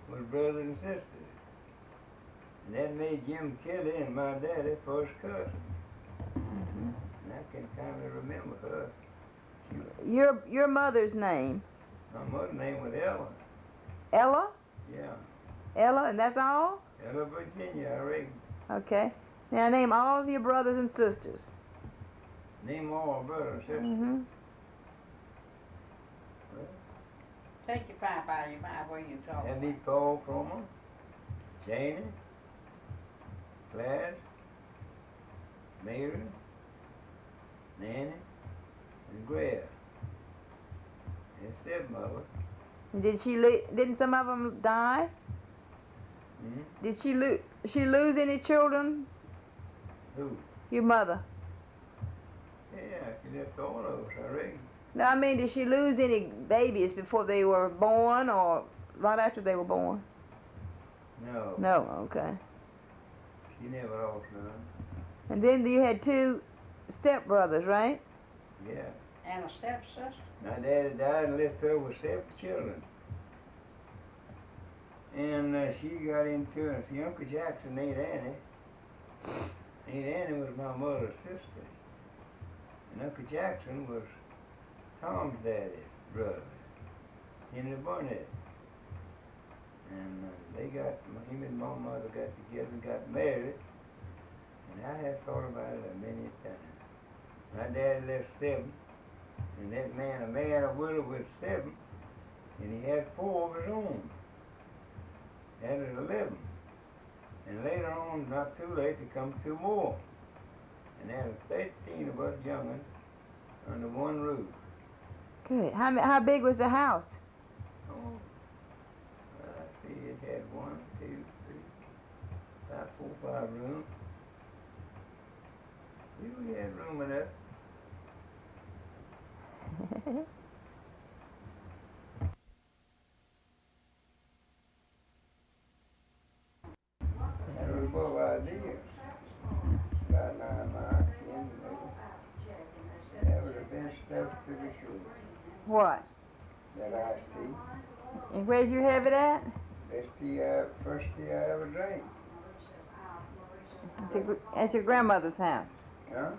was brothers and sisters. And that made Jim Kelly and my daddy first cousins. Mm-hmm. And I can kind of remember her. Your mother's name? My mother's name was Ella. Ella? Yeah. Ella, and that's all? Ella, Virginia, I reckon. Okay. Now name all of your brothers and sisters. Name all brothers and sisters. Mm-hmm. Well, Take your pipe out of your mouth while you talk. Emmy, Paul Cromer, Janie, Gladys, Mary, Nanny, and Greg. And stepmother. Didn't some of them die? Mm-hmm. Did she lose any children? Who? Your mother. Yeah, she left all of us, I reckon. No, I mean, did she lose any babies before they were born or right after they were born? No. No, okay. She never lost none. And then you had 2 stepbrothers, right? Yeah. And a stepsister? My daddy died and left her with 7 children. And she got into it. See, Uncle Jackson, Aunt Annie. Aunt Annie was my mother's sister. And Uncle Jackson was Tom's daddy's brother, Henry Barnett. And him and my mother got together and got married. And I have thought about it many times. My daddy left 7. And that man, a man, a widow with 7. And he had 4 of his own. That is 11. And later on, not too late, they come 2 more. And there were 13 of us young'uns under one roof. Good. How big was the house? Oh, well, I see it had 1, 2, 3, about 4, 5 rooms. We had room enough. That was above our idea. About 9 miles in. That was the best stuff to be sure. What? That iced tea. And where'd you have it at? Best tea first tea I ever drank. At your grandmother's house. Huh?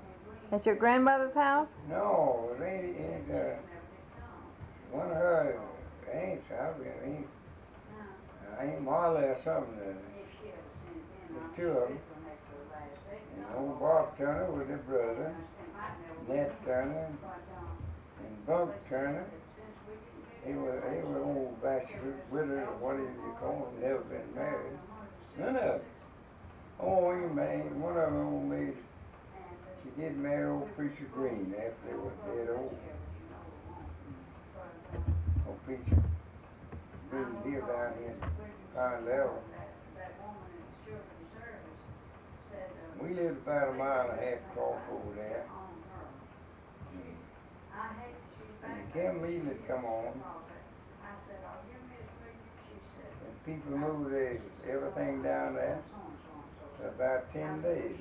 At your grandmother's house? No, it ain't one of her aunts, Aunt Marley or something. There's 2 of them. And old Bob Turner was their brother, Nat Turner, and Bunk Turner. They were old bachelors, widows, or whatever you call them, never been married. None of them. Oh, he made, one of them old made, she did marry old Preacher Green after they were dead old. Old Preacher Green lived down here in Pine Level. We lived about 1.5 miles across over there. And Cam Mead had come on. And people moved everything down there. For about 10 days.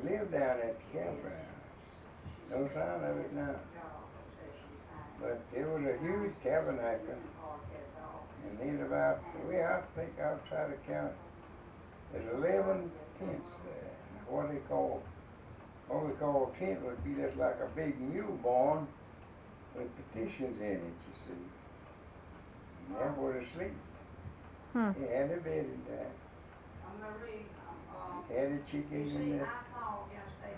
They lived down at the campground. No sign of it now. But there was a huge tabernacle. And there's about, I think I'll try to count, there's 11 tents there. What we call a tent would be just like a big mule barn with petitions in it, you see. And that's where they sleep. They had their bed in there. Had the chickens in there.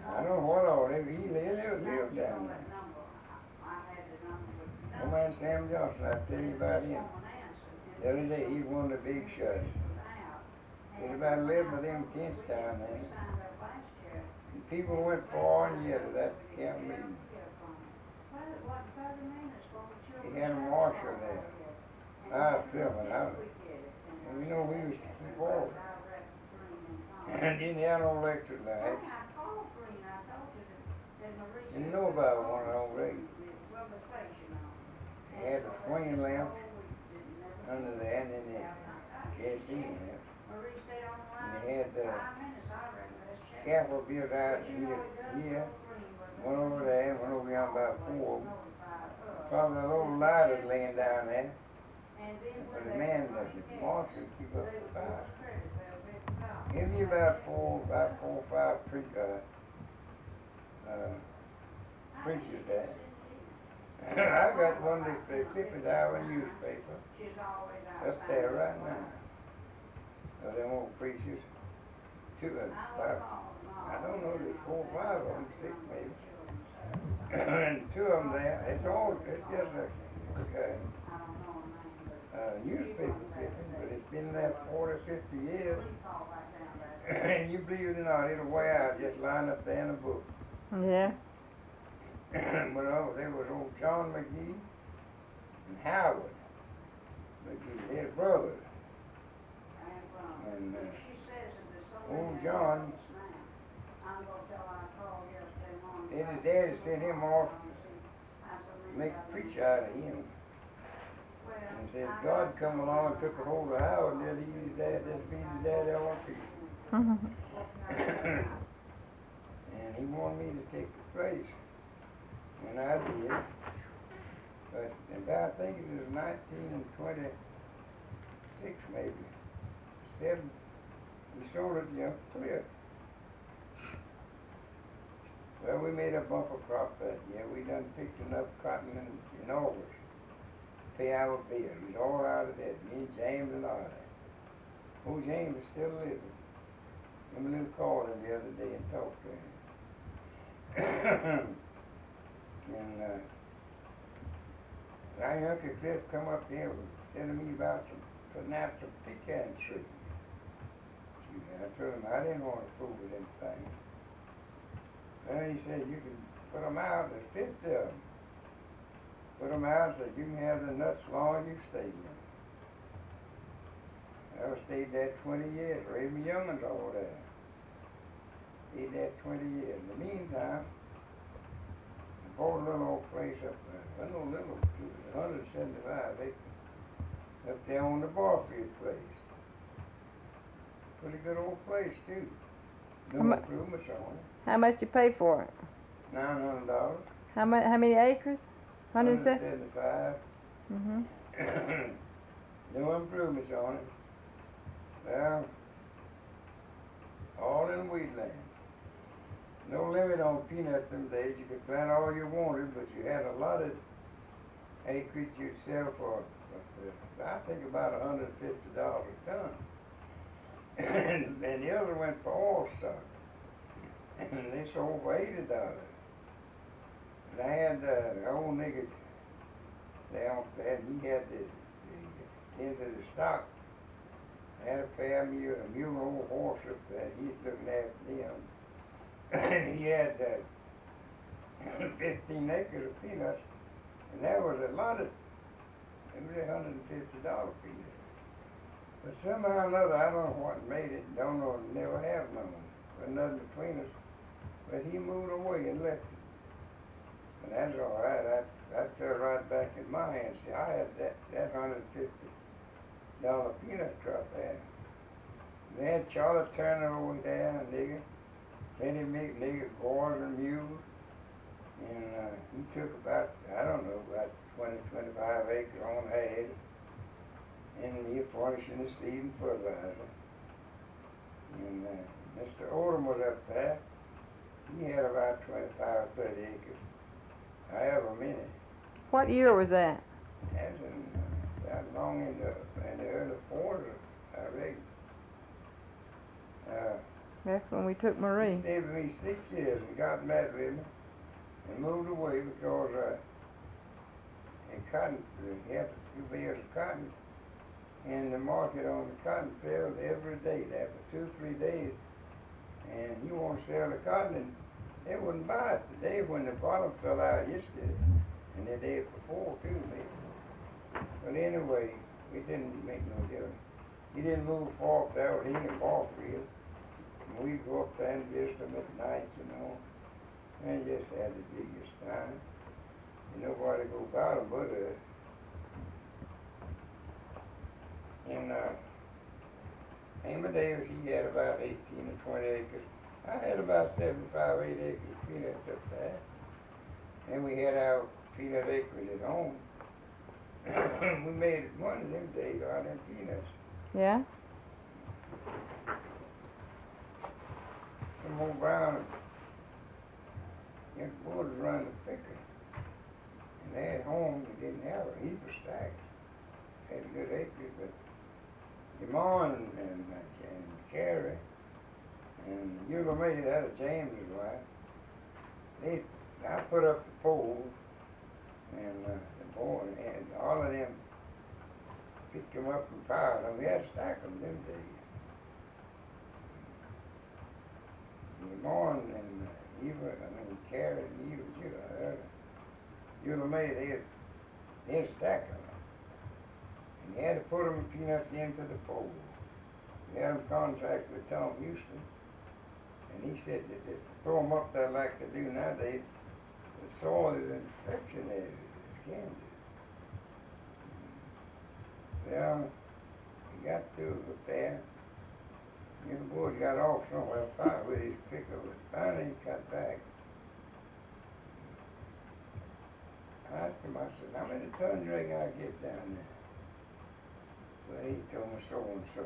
I don't know what all they lived down there. Old man Sam Johnson, I tell you about him. The other day, he was one of the big shots. There's about 11 of them tents down there. And people went far and near to that camp meeting. He had a marshal there. I was filming out. And we was forward. And then they had no electric lights. Didn't know about one of those days. They had the swinging lamp under there, and then the kerosene lamp. And they had the scaffold built out here, one over there, one over here about 4 of them. Probably a little lighter laying down there. But the man, the marshal, keep up the fire. Give me about 4 or 5 preachers there. I got one that they clip it out of a newspaper up there right now. Of them old preachers. 2 of them, 5. I don't know, there's 4 or 5 of them, 6 maybe. And 2 of them there. It's just a newspaper clipping, but it's been there 40, 50 years. And you believe it or not, it'll wear out, just line up there in a book. Yeah. But there was old John McGee and Howard McGee, their brothers. And old John, then his daddy sent him off to make a preacher out of him. And said, God come along and took a hold of Howard, and then he used that, just be his daddy all too. And he wanted me to take the place. And I did. But about, I think it was 1926 maybe. 7, we sold it to Uncle Cliff. Well, we made a bumper crop that year. We done picked enough cotton in August to pay our bill. We was all out of debt. Me, James, and all that. Old James is still living. I'm going to call him the other day and talk to him. And our Uncle Cliff come up here telling me about putting out some pecan trees. And I told him I didn't want to fool with them things. Then he said, you can put them out, there's 50 of them. Put them out, said you can have the nuts long as you stay in. I stayed there 20 years, raised my young'uns all there. Stayed there 20 years. In the meantime, I bought a little old place up there. Well, no little, 175 acres. Up there on the Barfield place. Pretty good old place, too. No improvements on it. How much you pay for it? $900. How many acres? 175. Mhm. No improvements on it. Well, all in wheatland. No limit on peanuts them days. You could plant all you wanted, but you had a lot of acreage you'd sell for, I think about $150 a ton. And the other went for oil stock. And they sold for $80. And I had an old nigga down there, he had the end of the stock. I had a fair mule, a mule old horse up there, he's looking after them. And he had 15 acres of peanuts, and there was a lot of, it was $150 peanuts. But somehow or another, I don't know what made it, don't know, never have known. There's nothing between us. But he moved away and left it. And that's all right. That fell right back in my hands. See, I had that $150 peanut crop there. Then Charlie Turner over there, a nigger. Plenty of nigger boys and mules. And he took about, I don't know, about 20, 25 acres on ahead. And he furnishing the seed and fertilizer. And Mr. Odom was up there. He had about 25, 30 acres. However many. What year was that? That's that long in the early 40s, I reckon. That's when we took Marie. He stayed with me 6 years and got mad with me and moved away because he had 2 bales of cotton. And the market on the cotton fell every day, after 2 or 3 days. And he wanted to sell the cotton, and they wouldn't buy it. The day when the bottom fell out yesterday, and the day before too, maybe. But anyway, it didn't make no difference. He didn't move far up there with him in Barfield. And we'd go up there and visit him at night, and just had the biggest time. And nobody go about him but us. And Emmy Davis, he had about 18 or 20 acres. I had about 75, 80 acres of peanuts up there. And we had our peanut acreage at home. We made money them days out of them peanuts. Yeah? Come on Brown and boys run the picker. And they at home, they didn't have a heap of stacks. Had good acres, but Demond and Carrie and Eula May, that was James's wife. I put up the poles, and the boy and all of them picked them up and piled them. We had to stack them them days. Demond and Carrie and Eula May, they'd stack them. And you had to put them peanuts into the pole. We had them contract with Tom Houston. And he said that if you throw them up there like they do nowadays, the soil is infectionated, it's candy. Well, he got to up there. And the boy got off somewhere, far with his pickup, but finally he got back. I asked him, I said, how many tons do I gotta get down there? Well, he told me so and so.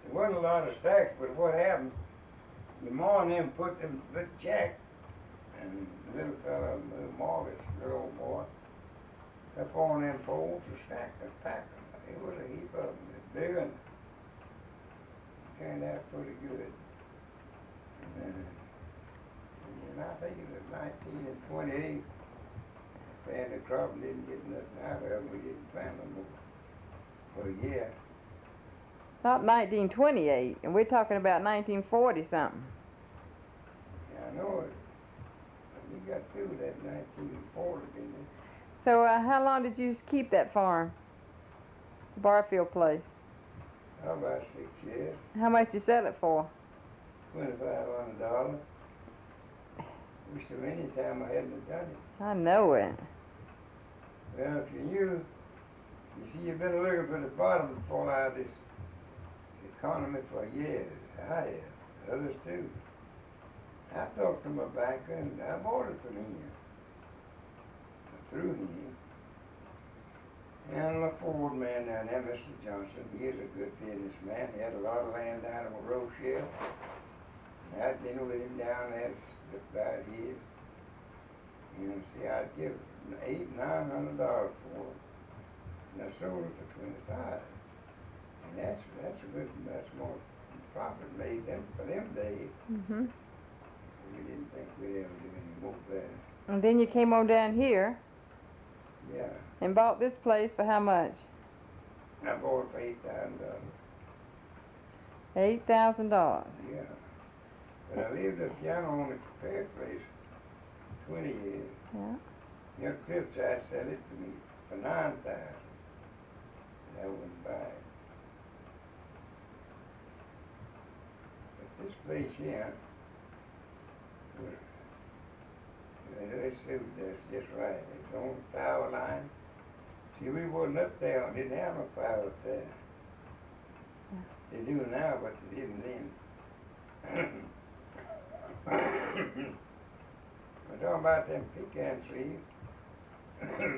There wasn't a lot of stacks, but what happened, the morning them put Jack and the little fella, little Marcus, little old boy, up on them poles to stack and pack them. It was a heap of them. It's big and turned out pretty good. And I think it was 19 and 28. And the crop didn't get nothing out of them. We didn't plant them more for a year. Not 1928, and we're talking about 1940 something. Yeah, I know it. We got through that 1940, didn't we? So how long did you keep that farm? Barfield place. Oh, about 6 years. How much you sell it for? $2,500. Wish there any time I hadn't have done it. I know it. Well, if you knew, you see, you've been looking for the bottom to fall out of this economy for years. I have. Others too. I talked to my banker and I bought it from him. Through him. And my Ford man down there, Mr. Johnson, he is a good businessman. He had a lot of land down in Rochelle. And I'd been with him down there, looked out here. And see, I'd give $800-900 for it. And I sold it for $25. And that's more profit made them for them days. Mhm. We didn't think we'd ever do any more better. And then you came on down here Yeah, and bought this place for how much? I bought it for $8,000. $8,000. Yeah. But I lived at Piano on the repair place 20 years. Yeah. You know, Cliffside sell it to me for $9,000. And I wouldn't buy it. But this place here, they suited us just right. It's on the power line. See, we wasn't up there, didn't have no power up there. They do now, but they didn't then. We're talking about them pecan trees.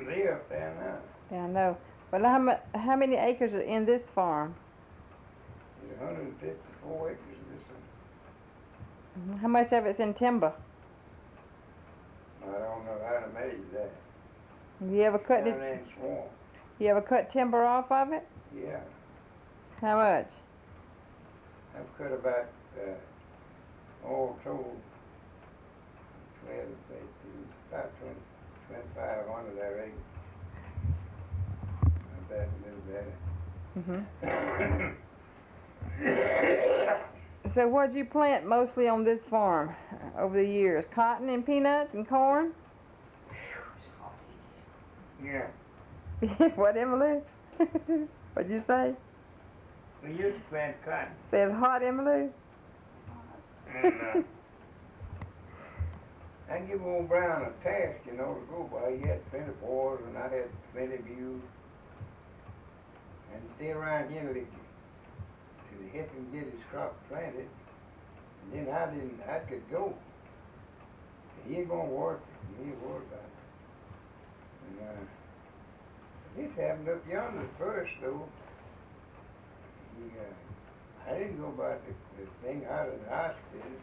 They up there now. Yeah, I know. Well, how many acres are in this farm? There's 154 acres of this one. How much of it's in timber? I don't know how to measure that. You ever cut Down it? there in swamp. You ever cut timber off of it? Yeah. How much? I've cut about, all told, 12, 13, about 2,500, I reckon. About a little better. Mhm. So what'd you plant mostly on this farm over the years? Cotton and peanuts and corn? Yeah. What, Emily? What'd you say? We used to plant cotton. Say it's hot, Emily? And, I give old Brown a task, you know, to go by. He had plenty of boys and I had plenty of views. And stay around here till he help him get his crop planted. And then I could go. He ain't gonna work. He ain't worried about it. And, this happened up yonder first, though. I didn't go about the thing out of the hospital.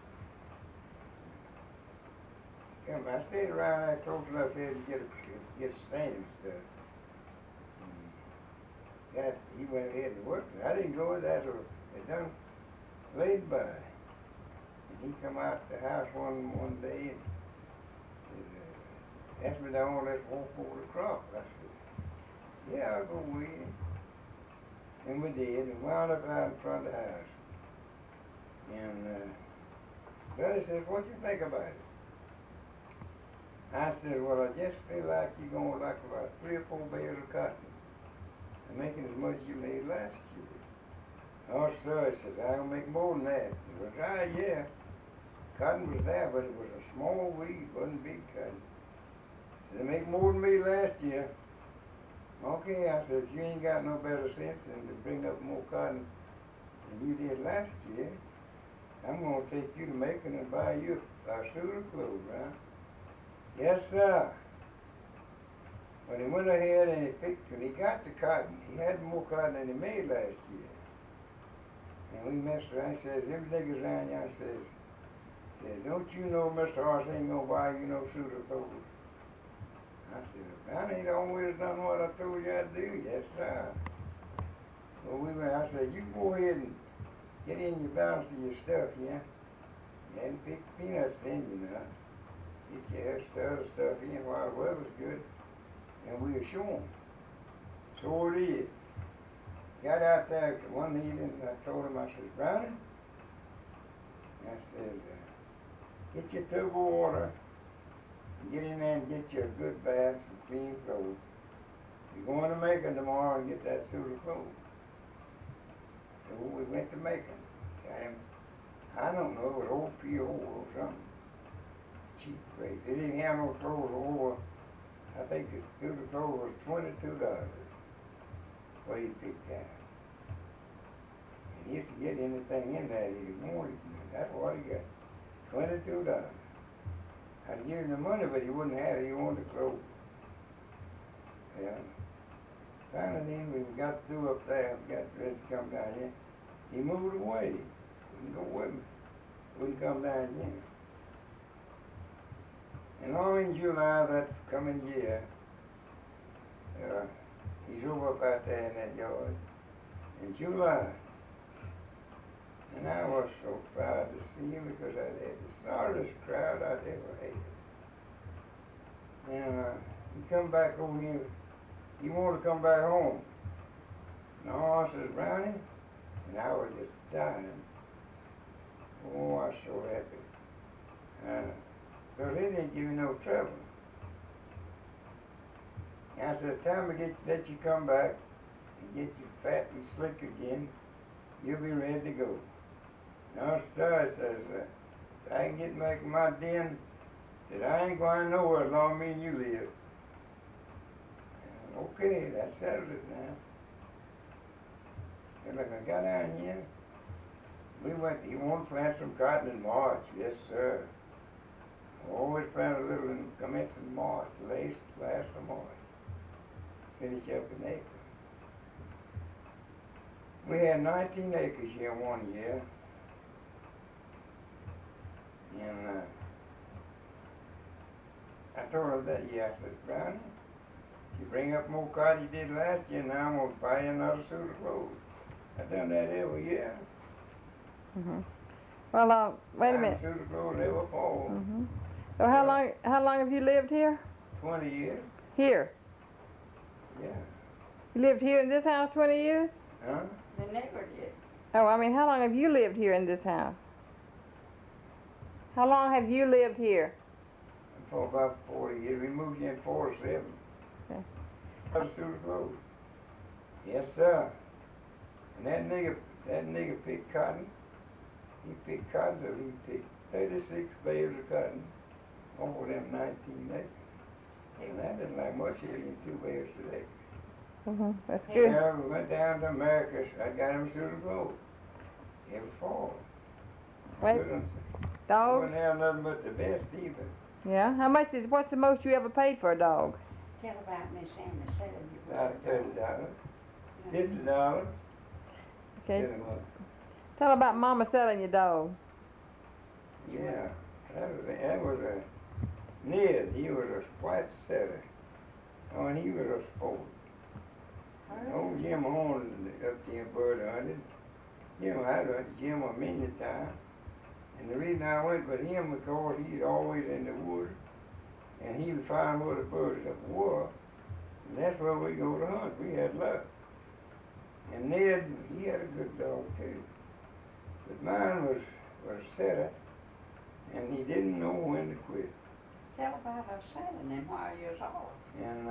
I stayed around there close enough here to get stand stuff. He went ahead and worked. I didn't go there till they done laid by. And he come out the house one day and asked me to all that walk over the crop. I said, yeah, I'll go with you. And we did, and wound up out in front of the house. And Buddy said, what you think about it? I said, well, I just feel like you're going to like about 3 or 4 bales of cotton and making as much as you made last year. Oh, sir, he says, I'll make more than that. He was, yeah. Cotton was there, but it was a small weed, wasn't big cotton. He said, make more than me last year. Okay, I said, if you ain't got no better sense than to bring up more cotton than you did last year, I'm going to take you to Macon and buy you a suit of clothes, right? Yes, sir. When he went ahead and he picked, when he got the cotton, he had more cotton than he made last year. And we messed around. He says, them niggas around here says, don't you know Mr. Horace ain't going to buy you no suit of clothes? I said, I ain't always done what I told you I'd do. Yes, sir. Well, I said, you go ahead and get in your balance of your stuff, yeah? And pick peanuts then, you know. Get your other stuff in while the weather's good. And we'll show them. So it is. got out there one evening and I told him, I said, Brownie, I said, get your tub of water, get in there and get you a good bath and clean clothes. You're going to Macon tomorrow and get that suit of clothes. So we went to Macon. Got him, I don't know, it was old P.O. or something. Cheap place. They didn't have no clothes over, I think the suit of clothes was $22. What he picked out. And he used to get anything in that he wanted. That's what he got. $22. I'd give him the money, but he wouldn't have it. He wanted the clothes. Yeah. Finally, then we got through up there, got ready to come down here. He moved away. Wouldn't go with me. Wouldn't come down again. And all in July that coming year, he drove up out there in that yard in July. And I was so proud to see him because I had the sorriest crowd I'd ever had. And he come back over here. He wanted to come back home. And I said, Brownie, and I was just dying. Oh, I was so happy. Because they didn't give me no trouble. And I said, the time I let you come back and get you fat and slick again, you'll be ready to go. Now, Star says, if I can get back in my den, that I ain't going nowhere as long as me and you live. And okay, that settles it now. And like I got down here, he wanted to plant some cotton in March. Yes, sir. Always plant a little in commence in March, last of March. Finish up an acre. We had 19 acres here one year. And I told her that year, I said, Brownie, you bring up more cotton you did last year, now I'm going to buy you another suit of clothes. I've done that every year. Mm-hmm. Well, wait a minute. Suit of clothes every fall. Mm-hmm. So how long have you lived here? 20 years. Here? Yeah. You lived here in this house 20 years? Huh? They never did. Oh, I mean, how long have you lived here in this house? How long have you lived here? For about 40 years. We moved here in 47. Okay. Got a suit of clothes. Yes, sir. And that nigga picked cotton. He picked cotton, so he picked 36 bales of cotton over them 19 acres. And that isn't like much here in 2 bales today. Mm-hmm. That's good. Yeah, we went down to America. I got him a suit of clothes every fall. Wait, dogs? Wouldn't have nothing but the best either. Yeah. What's the most you ever paid for a dog? Tell about Miss Emmy selling you. About $30. $50. Okay. Get 'em up. Tell about Mama selling your dog. Yeah, that was a Ned. He was a white setter. Oh, and he was a sport. And old Jim Horn up there bird hunted. You know, I hunted Jim a many times. And the reason I went with him because he's always in the woods. And he would find where the birds were. And that's where we go to hunt. We had luck. And Ned, he had a good dog too. But mine was a setter. And he didn't know when to quit. Tell about her selling him while you was off. And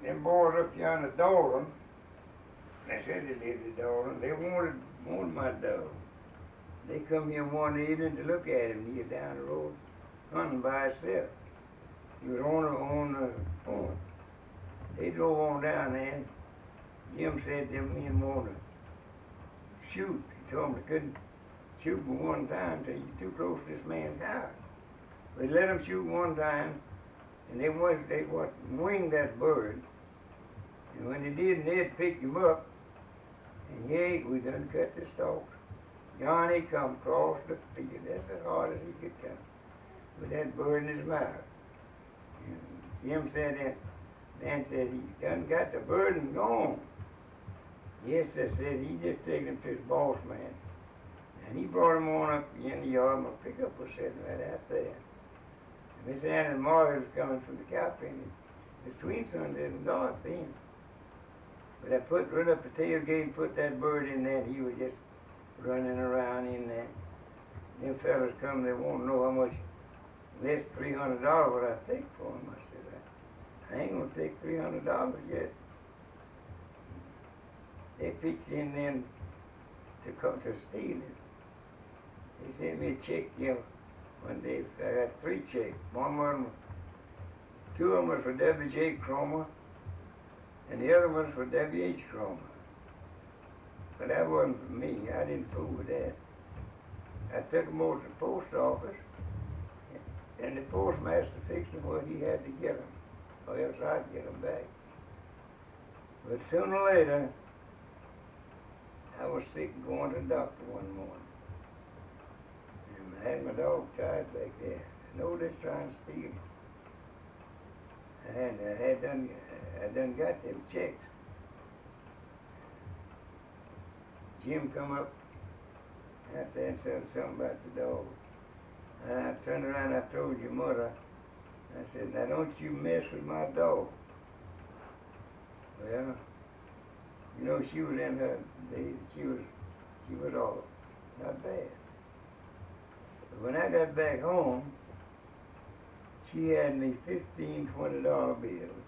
them boys up yonder Dolan, they said they lived at Dolan, they wanted my dog. They come here one evening to look at him. He was down the road hunting by himself. He was on the phone. They drove on down there. Jim said to me and wanted to shoot. He told me they couldn't shoot but one time till you're too close to this man's house. They let him shoot one time, and they winged that bird. And when they did, Ned picked him up, and yay, we done cut the stalks. Johnny come across the field. That's as hard as he could come, with that bird in his mouth. And Jim said that, Dan said, he done got the bird and gone. Yes, I said, he just taken him to his boss man. And he brought him on up in the yard. My pickup was sitting right out there. And Miss Ann and Margaret was coming from the cow pen. His twin son didn't go then. I put run up the tailgate and put that bird in there, and he was just running around in there. Them fellas come, they won't know how much less $300 what I take for him. I said, I ain't gonna take $300 yet. They pitched in then to come to steal it. They sent me a check, one day. I got 3 checks. One of them, 2 of them was for W.J. Cromer, and the other one was for W.H. Cromer. But that wasn't for me. I didn't fool with that. I took them over to the post office, and the postmaster fixed them where he had to get them, or else I'd get them back. But sooner or later, I was sick and going to the doctor one morning. And I had my dog tied back there. I know they're trying to steal me. I done got them checks. Jim come up out there and said something about the dog. And I turned around and I told your mother, I said, now don't you mess with my dog. Well, you know, she was in her days, she was all not bad. But when I got back home, she had me $15, $20 bills,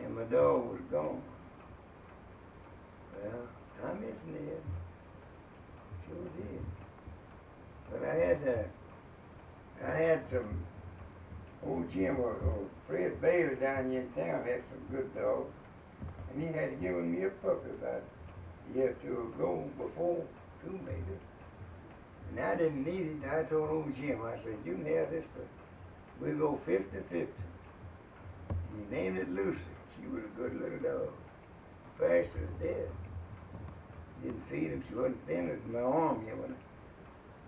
and my dog was gone. Well, I miss Ned. Sure did. But I had some old Jim or Fred Bailey down here in town had some good dogs. And he had given me a puppy about a year or 2 ago before 2 maybe. And I didn't need it. I told old Jim, I said, you can have this, but we'll go 50-50. He named it Lucy. She was a good little dog. Fast as death. Didn't feed him. She wasn't thin as my arm yet. When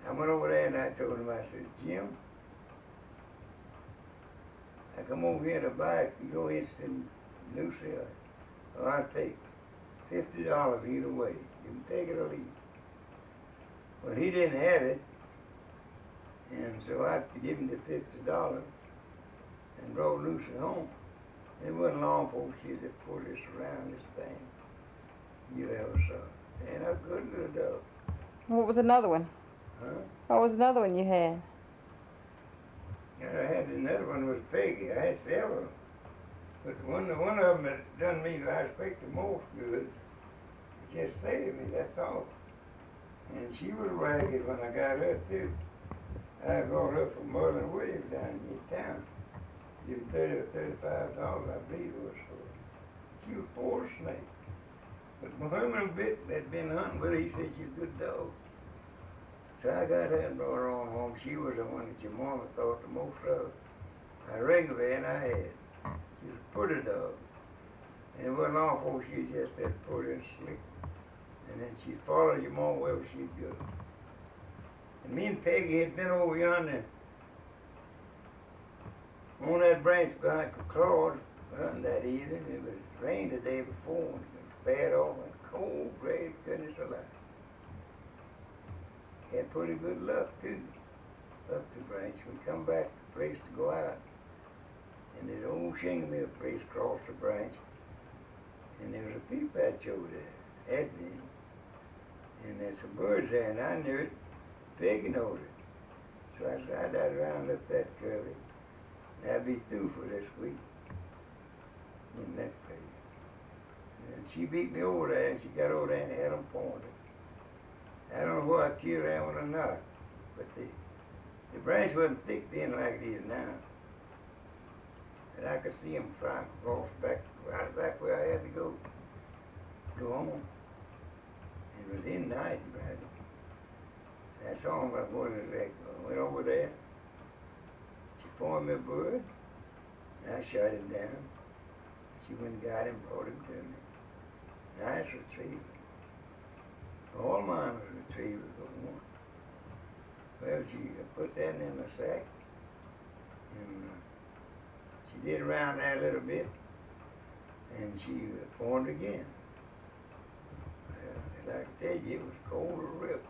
I went over there and I told him, I said, Jim, I come over here to buy it. You go interested in Lucy, or I'll take $50 either way. You can take it or leave it. Well, he didn't have it, and so I give him the $50 and brought Lucy home. It wasn't long before she just put this around this thing. You ever saw it. And a good little dog. What was another one? Huh? What was another one you had? I had another one was Peggy. I had several. But one of them that done me I expect the most good, just saved me, that's all. And she was ragged when I got her too. I brought her from Merlin Williams down in town. Give him $30 or $35, I believe it was for her. She was poor as a snake. But my Herman bit that'd been hunting with her, he said she's a good dog. So I got her and brought her on home. She was the one that your mama thought the most of. I regularly and I had. She was a pretty dog. And it wasn't long before she was just that pretty and slick. And then she followed your mom wherever she'd go. And me and Peggy had been over yonder on that branch behind Claude hunting that evening. It was rained the day before and it was bad off and cold, gray, goodness alive. Had pretty good luck too, up the branch. We come back to the place to go out. And there's an old shingle mill place across the branch. And there was a pea patch over there, had been. And there's some birds there, and I knew it. Peggy knowed it. So I slid that around up that curly. I'd be through for this week in that place. And she beat me over there, and she got over there and had them pointed. I don't know whether I killed that one or not, but the branch wasn't thick then like it is now. And I could see them flying across right back where I had to go home. It was in night, right? I saw him about more than a leg. I went over there. She pointed me a bird. And I shot him down. She went and got him, brought him to me. Nice retriever. All mine was retrievers but one. Well, she put that in my sack. And she did around there a little bit. And she pointed again. Well, like I tell you, it was cold as a rip.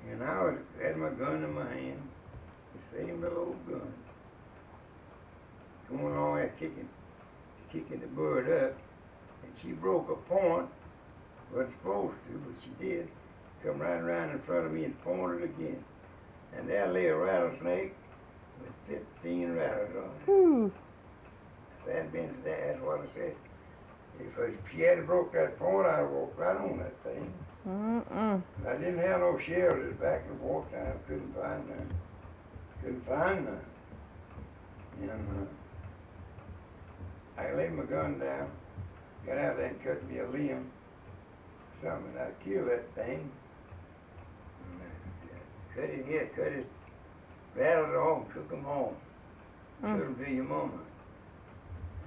And I had my gun in my hand, the same little old gun, going on there kicking the bird up, and she broke a point. Wasn't supposed to, but she did. Come right around in front of me and pointed again. And there lay a rattlesnake with 15 rattlers on it. Whew. That's what I said. If she hadn't broke that point, I'd have walked right on that thing. Mm-mm. I didn't have no shells back and forth time. Couldn't find none. Couldn't find none. And I laid my gun down, got out there and cut me a limb, something. I killed that thing. Cut his head, cut his, rattled it off, took him home. Took him to your mama.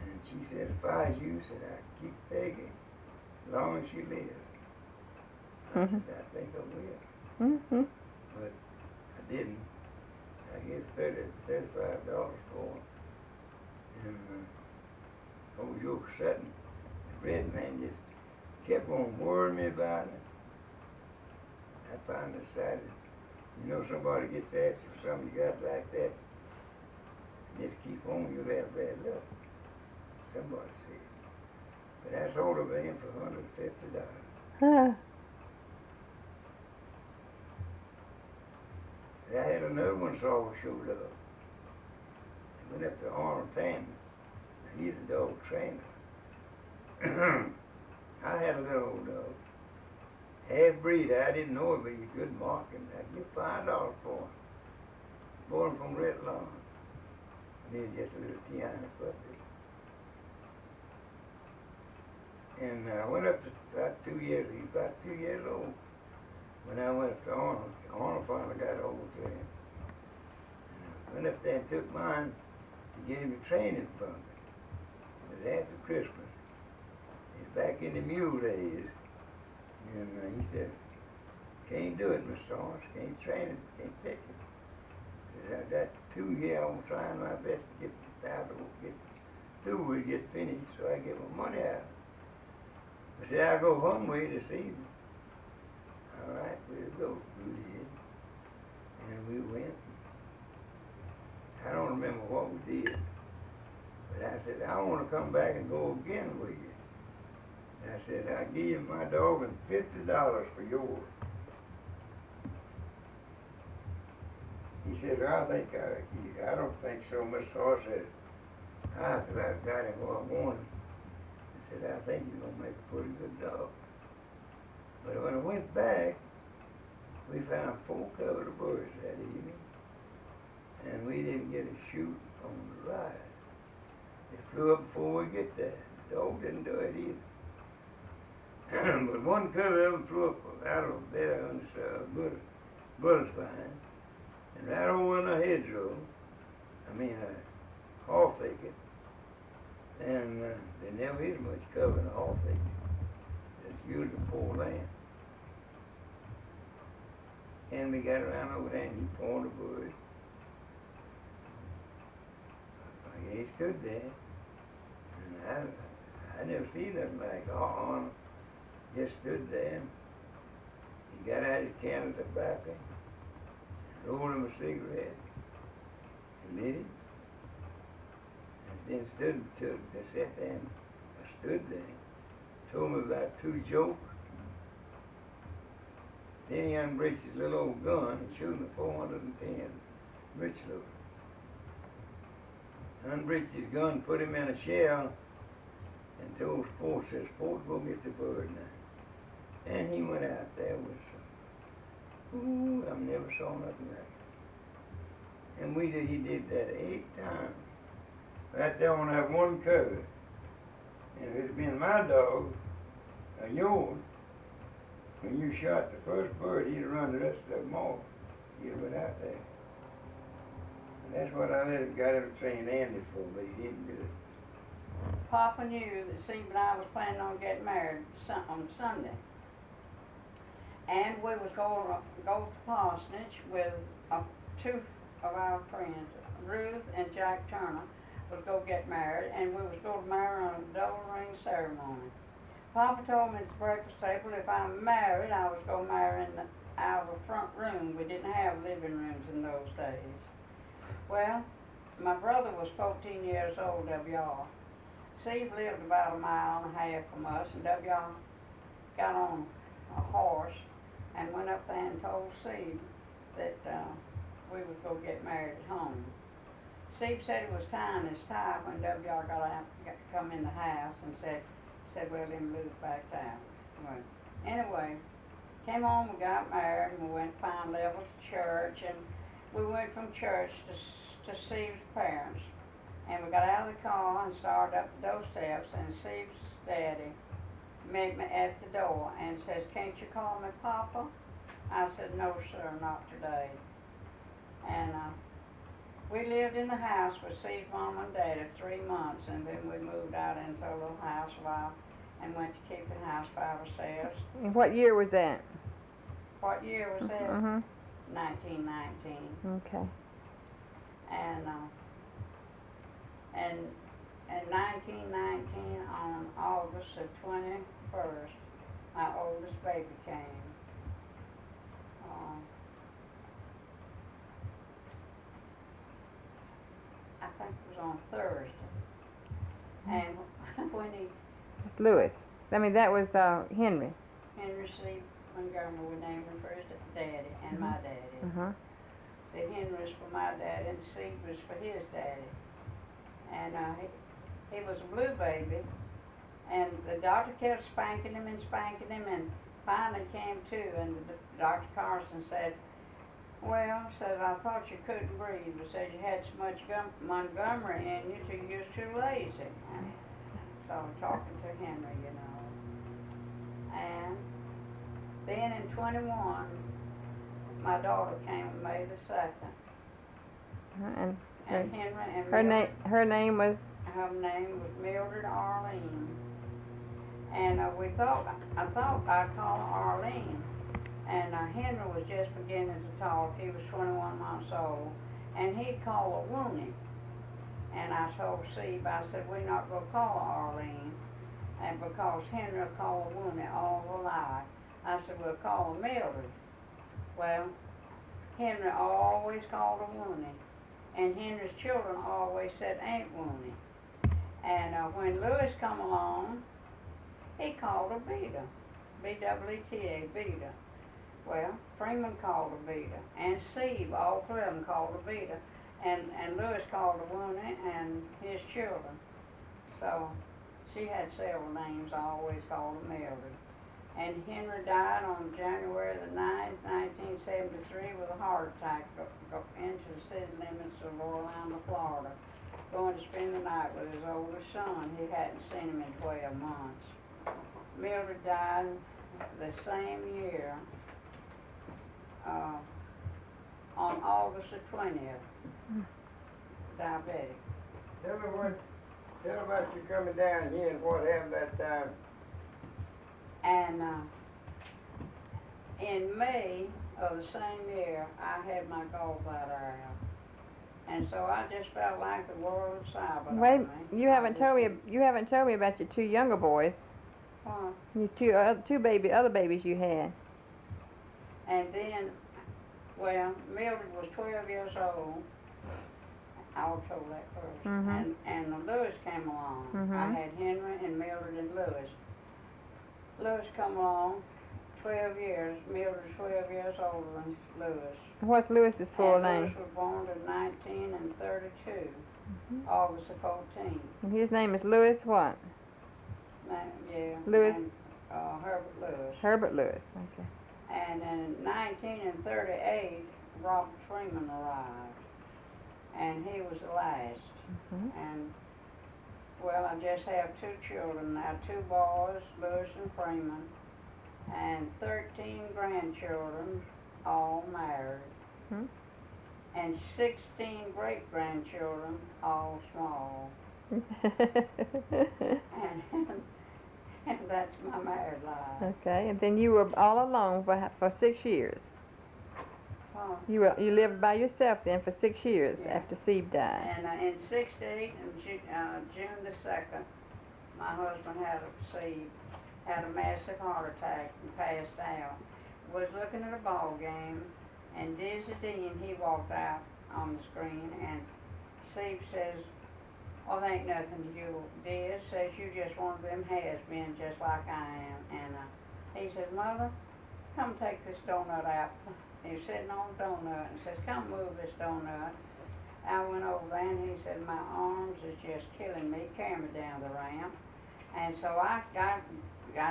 And she said, if I was you, said, I'd keep begging as long as she lives. I said, I think I will. Mm-hmm. But I didn't. I gave $35 for it. And old York Sutton, the red man, just kept on worrying me about it. I finally decided, you know, somebody gets after you for something you got like that, just keep on, you'll have bad luck. Somebody said. But I sold it to him for $150. Huh. And I had another one saw showed up. I went up to Arnold Tanner. He's a dog trainer. I had a little old dog. Half-breed, I didn't know it, but he good marking. I'd give $5 for him. Born from Red Lawn. And then just a little Tiana puppy. And I went up to about 2 years, he was about 2 years old. When I went up to Arnold, Arnold finally got hold of him. And I went up there and took mine to get him a training from me. It was after Christmas. He's back in the mule days. And he said, can't do it, Mr. Lawrence, can't train it, can't take it. He said, I got 2 here, I'm trying my best to get out of get 2 will get finished, so I get my money out. I said, I'll go one way this evening. All right, we'll go, we did. And we went. I don't remember what we did. But I said, I want to come back and go again with you. I said, I'll give you my dog and $50 for yours. He said, I don't think so, Mr. Horse. Said, I said, I've got him what I wanted. I said, I think you're going to make a pretty good dog. But when I went back, we found 4 covered birds that evening. And we didn't get a shoot on the ride. It flew up before we get there. The dog didn't do it either. But one cover of them flew up out of there on the bull's vine, and right over in the hedgerow, a half acre, and there never is much cover in a half acre. It's usually poor land. And we got around over there and he pointed a bird. He stood there, and I never seen nothing like it. Just stood there. He got out his can of tobacco, rolled him a cigarette, and lit it, and then sat there and I stood there. Told me about 2 jokes. Then he unbreached his little old gun and showed me 410 breech loaders. Unbreached his gun, put him in a shell, and told Sport, says, Sport, go get the bird now. And he went out there with some, I never saw nothing like it. And he did that 8 times. Right there on that one cover. And if it had been my dog, or yours, when you shot the first bird, he'd have run the rest of them off. He'd have went out there. And that's what I got him trained Andy for, but he didn't do it. Papa knew that Steve and I was planning on getting married on Sunday. And we was going to go to Parsonage with 2 of our friends, Ruth and Jack Turner, was going to get married, and we was going to marry on a double ring ceremony. Papa told me at the breakfast table if I'm married, I was going to marry in our front room. We didn't have living rooms in those days. Well, my brother was 14 years old, W.R. Steve lived about a mile and a half from us, and W got on a horse and went up there and told Steve that we would go get married at home. Steve said it was tying his tie when W.R. come in the house and said, well, let me move back down. Well, anyway, came home, we got married, and we went Pine Level to church, and we went from church to Steve's parents. And we got out of the car and started up the doorsteps, and Steve's daddy met me at the door and says, can't you call me Papa? I said, no, sir, not today. And we lived in the house with Steve's mom and daddy 3 months, and then we moved out into a little house lot and went to keeping house by ourselves. And what year was that? What year was that? 1919. Okay. And in 1919, on August the 21st, my oldest baby came. I think it was on Thursday. And when It's Lewis. I mean, that was Henry. Henry C. Montgomery, we named him for his daddy and my daddy. The Henry was for my daddy and C was for his daddy. And he was a blue baby, and the doctor kept spanking him, and finally came to, and Dr. Carson said, well, said, I thought you couldn't breathe, but said you had so much Montgomery in you till you was too lazy. And so talking to Henry, you know. And then in 21, my daughter came on May the 2nd. And Henry and her name was? Her name was Mildred Arlene. And I thought I'd call her Arlene. And Henry was just beginning to talk. He was 21 months old. And he called her Wooney. And I told Steve, I said, we're not going to call her Arlene. And because Henry called her Wooney all her life. I said, we'll call her Mildred. Well, Henry always called her Wooney. And Henry's children always said Aunt Wooney. And when Lewis come along, he called her Beta. B-E-E-T-A, Beta. Well, Freeman called her Beta. And Steve, all three of them called her Beta. And Lewis called her Wooney and his children. So she had several names. I always called her Mildred. And Henry died on January the 9th, 1973 with a heart attack into the city limits of Orlando, Florida, going to spend the night with his oldest son. He hadn't seen him in 12 months. Mildred died the same year, on August the 20th, diabetic. Tell about you coming down here and what happened that time. And in May of the same year, I had my gallbladder out. And so I just felt like the world was silent. Wait, on me. you haven't told me about your two younger boys. Your two other babies you had. And then, well, Mildred was 12 years old. I was told that first. And Lewis came along. I had Henry and Mildred and Lewis. Lewis come along, 12 years. Mildred's 12 years older than Lewis. What's Lewis's full name? Lewis was born in 1932, August the 14th. And his name is Lewis what? Yeah. Lewis? And, Herbert Lewis. Herbert Lewis, okay. And in 1938, Robert Freeman arrived. And he was the last. And, well, I just have two children now, two boys, Lewis and Freeman, and 13 grandchildren, all married. And 16 great-grandchildren, all small. And that's my married life. Okay, and then you were all alone for 6 years. You lived by yourself then for 6 years after Steve died. And in '68, June the 2nd, my husband had a massive heart attack and passed out. Was looking at a ball game, and Dizzy Dean, he walked out on the screen, and Steve says, Well, there ain't nothing you did. Says you just one of them has-been just like I am. And he says, Mother, come take this donut out. He was sitting on a donut and says, come move this donut. I went over there and he said, my arms is just killing me. Carry me down the ramp. And so I got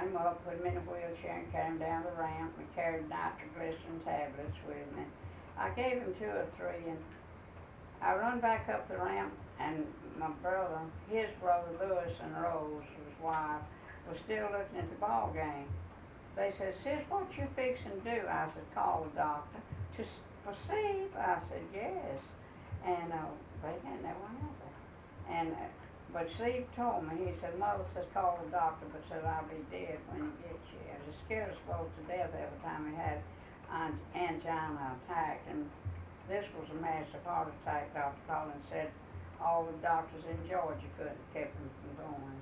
him up, put him in a wheelchair and carried him down the ramp. We carried nitroglycerin tablets with me. I gave him 2 or 3 and I run back up the ramp and my brother, his brother Lewis and Rose, his wife, was still looking at the ball game. They said, Sis, what you fixing to do? I said, call the doctor. For Steve? I said, yes. And they didn't know one of it. And but Steve told me, he said, Mother says call the doctor, but said I'll be dead when he gets you. I was scared us both to death every time he had angina attack. And this was a massive heart attack, Dr. Collins said. All the doctors in Georgia couldn't have kept him from going.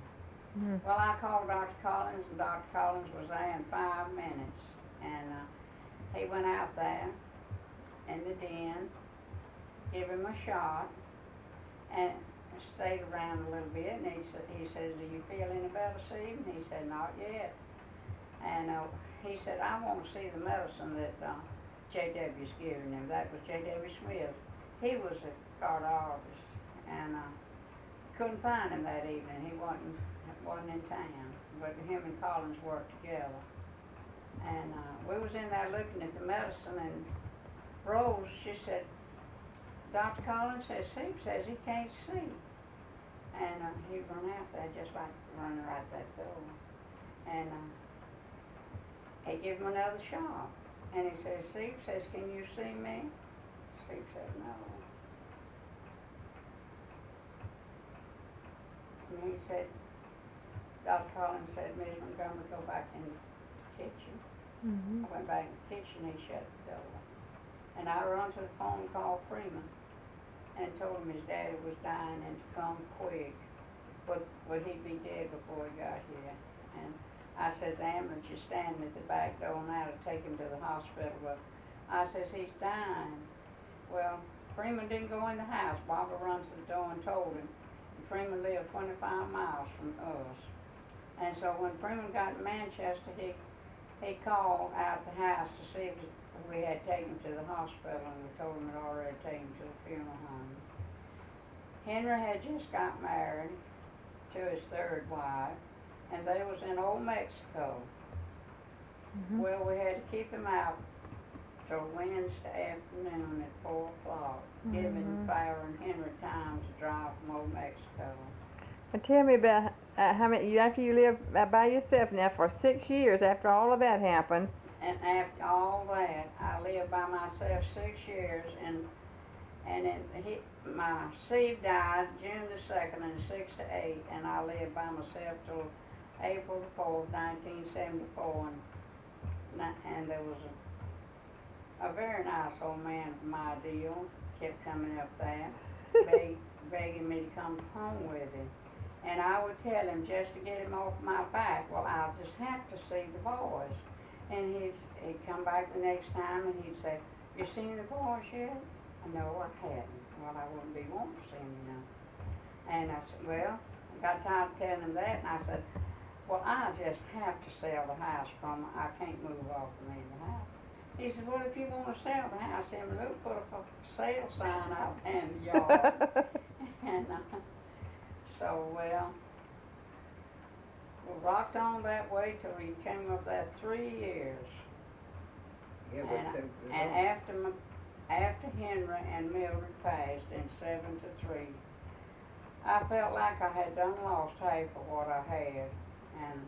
Mm. Well, I called Dr. Collins, and Dr. Collins was there in 5 minutes. And he went out there in the den, give him a shot, and stayed around a little bit. And he says, do you feel any better, Steve? And he said, not yet. And he said, I want to see the medicine that J.W.'s giving him. That was J.W. Smith. He was a cardiologist. And couldn't find him that evening. He wasn't in town. But him and Collins worked together. And we was in there looking at the medicine, and Rose, she said, Dr. Collins says, Steve says he can't see. And he run out there just like running right that door. And he gave him another shot. And he says, Steve says, can you see me? Steve said, no. And he said, Dr. Collins said, Miss Montgomery, go back in the kitchen. Mm-hmm. I went back in the kitchen, he shut the door. And I run to the phone and called Freeman and told him his daddy was dying and to come quick. But he'd be dead before he got here. And I says, the ambulance is standing at the back door now to take him to the hospital. But I says, he's dying. Well, Freeman didn't go in the house. Barbara runs to the door and told him. Freeman lived 25 miles from us. And so when Freeman got to Manchester, he called out the house to see if we had taken him to the hospital, and we told him we'd already taken him to the funeral home. Henry had just got married to his 3rd wife, and they was in old Mexico. Mm-hmm. Well, we had to keep him out till Wednesday afternoon at 4 o'clock, giving Farrah and Henry time to drive from old Mexico. And tell me about how many, after you lived by yourself now for 6 years, after all of that happened. And after all that, I lived by myself 6 years, and then my Steve died June the 2nd in 6 to 8, and I lived by myself till April the 4th, 1974, and there was a very nice old man from my deal kept coming up there, begging me to come home with him. And I would tell him just to get him off my back, well, I'll just have to see the boys. And he'd come back the next time and he'd say, you seen the boys yet? No, I hadn't. Well, I wouldn't be wanting to see them, you know. And I said, well, I got tired of telling him that, and I said, well, I just have to sell the house from her. I can't move off and leave the house. He said, well, if you want to sell the house, Emmy, we'll put a sale sign out in the yard. And so, well, we rocked on that way till we came up there 3 years. Yeah, And after Henry and Mildred passed in 7 to 3, I felt like I had done lost half of what I had. And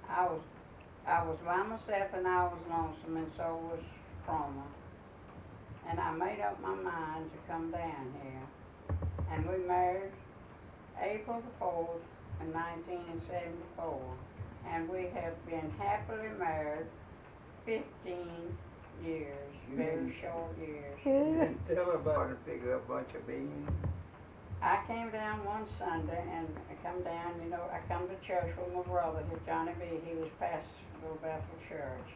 I was by myself and I was lonesome, and so was Cromer. And I made up my mind to come down here. And we married April the 4th in 1974. And we have been happily married 15 years, very short years. Yeah. Tell her about to pick up a bunch of beans. I came down one Sunday, and I come down, you know, I come to church with my brother, Johnny B. He was pastor of Little Bethel Church.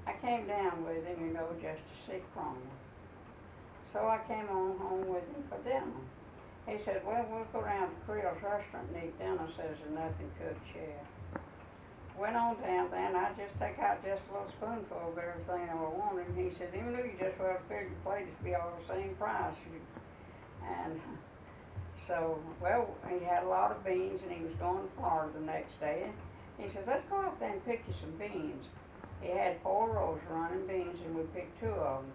I came down with him, just to see Cromer. So I came on home with him for dinner. He said, well, we'll go down to Creel's restaurant and eat dinner. Says there's nothing cooked yet. Went on down there, and I just take out just a little spoonful of everything I wanted. And he said, even though you just well figured your plate to be all the same price. And so, well, he had a lot of beans, and he was going to Florida the next day. He said, let's go out there and pick you some beans. He had 4 rows of running beans, and we picked 2 of them.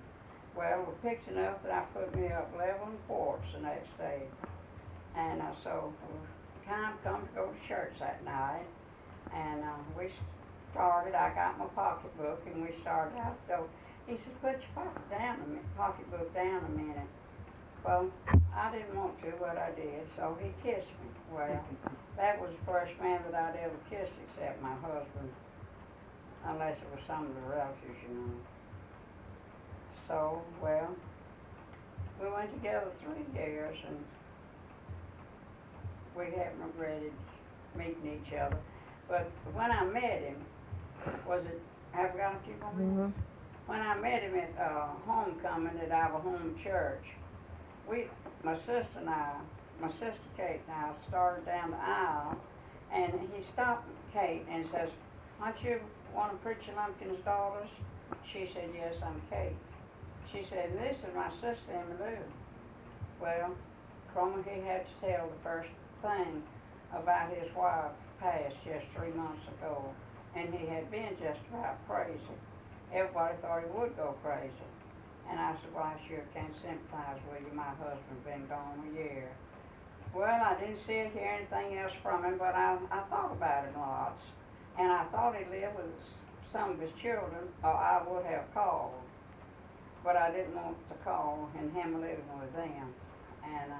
Well, we picked enough that I put me up 11 quarts the next day. And so time come to go to church that night. And we started, I got my pocketbook, and we started out the door. He said, put your pocketbook down a minute. Well, I didn't want to, but I did, so he kissed me. Well, that was the first man that I'd ever kissed except my husband, unless it was some of the relatives, you know. So, well, we went together 3 years, and we haven't regretted meeting each other. But when I met him, have we got a few more minutes? When I met him at homecoming at our home church, my sister Kate and I started down the aisle, and he stopped Kate and says, aren't you one of Preacher Lumpkin's daughters? She said, yes, I'm Kate. She said, this is my sister, Emmy. Well, Cromer, he had to tell the first thing about his wife passed just 3 months ago, and he had been just about crazy. Everybody thought he would go crazy. And I said, well, I sure can't sympathize with you. My husband's been gone a year. Well, I didn't see or hear anything else from him, but I thought about it lots. And I thought he lived with some of his children, or I would have called. But I didn't want to call and him living with them. And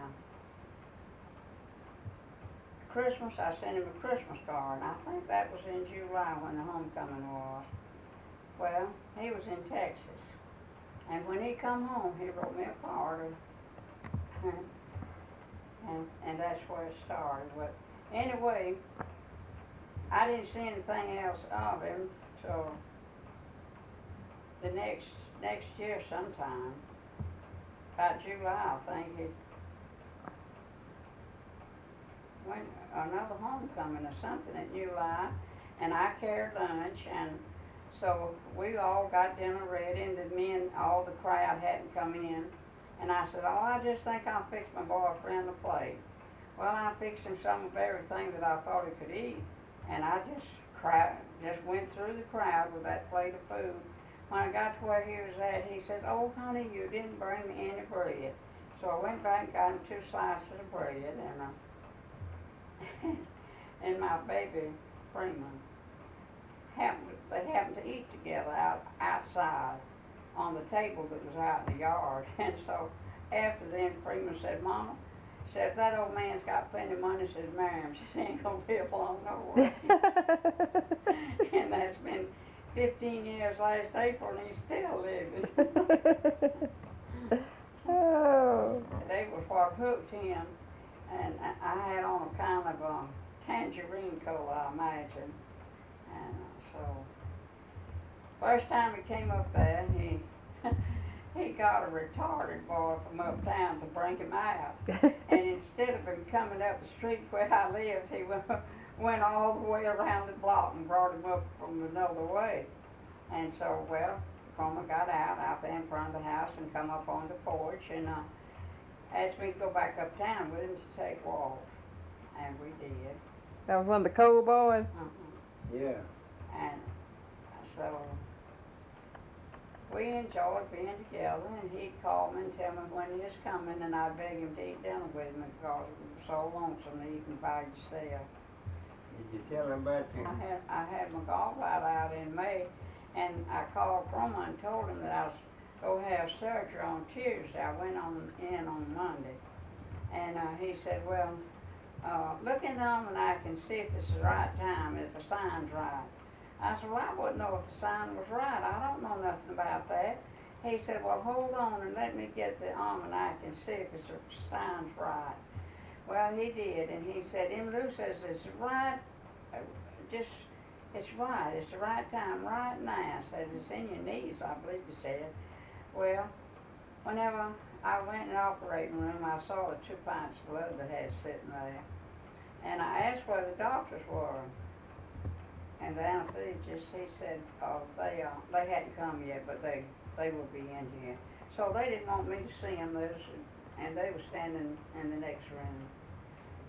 Christmas, I sent him a Christmas card, and I think that was in July when the homecoming was. Well, he was in Texas. And when he come home, he wrote me a card, and that's where it started. But anyway, I didn't see anything else of him till the next year sometime, about July, I think. He went another homecoming or something at July, and I carried lunch, and so we all got dinner ready, and the men, all the crowd hadn't come in. And I said, oh, I just think I'll fix my boyfriend a plate. Well, I fixed him some of everything that I thought he could eat. And I just went through the crowd with that plate of food. When I got to where he was at, he said, oh, honey, you didn't bring me any bread. So I went back and got him 2 slices of bread, and and my baby, Freeman, they happened to eat together outside on the table that was out in the yard. And so after then, Freeman said, Mama, said, if that old man's got plenty of money, says, marry him. She ain't gonna live long nowhere. And that's been 15 years last April, and he's still living. Oh. They was what hooked him, and I had on a kind of a tangerine coat, I imagine. And so, first time he came up there, he got a retarded boy from uptown to bring him out. And instead of him coming up the street where I lived, he went all the way around the block and brought him up from another way. And so, well, Cromer got out there in front of the house and come up on the porch and asked me to go back uptown with him to take walks. And we did. That was one of the coal boys? Yeah. And so we enjoyed being together, and he'd call me and tell me when he was coming, and I'd beg him to eat dinner with me because it was so lonesome eating by yourself. Did you tell him about you? I had my gallbladder out in May, and I called Cromer and told him that I was going to have surgery on Tuesday. I went in on Monday, and he said, well, look in the almanac and see if it's the right time, if the sign's right. I said, well, I wouldn't know if the sign was right. I don't know nothing about that. He said, well, hold on and let me get the almanac and see if the sign's right. Well, he did, and he said, Emmy Lou says it's right, it's right, it's the right time right now. Says it's in your knees, I believe he said. Well, whenever I went in the operating room, I saw the 2 pints of blood they had sitting there. And I asked where the doctors were. And the anesthetist, he said, they hadn't come yet, but they will be in here. So they didn't want me to see them, and they were standing in the next room.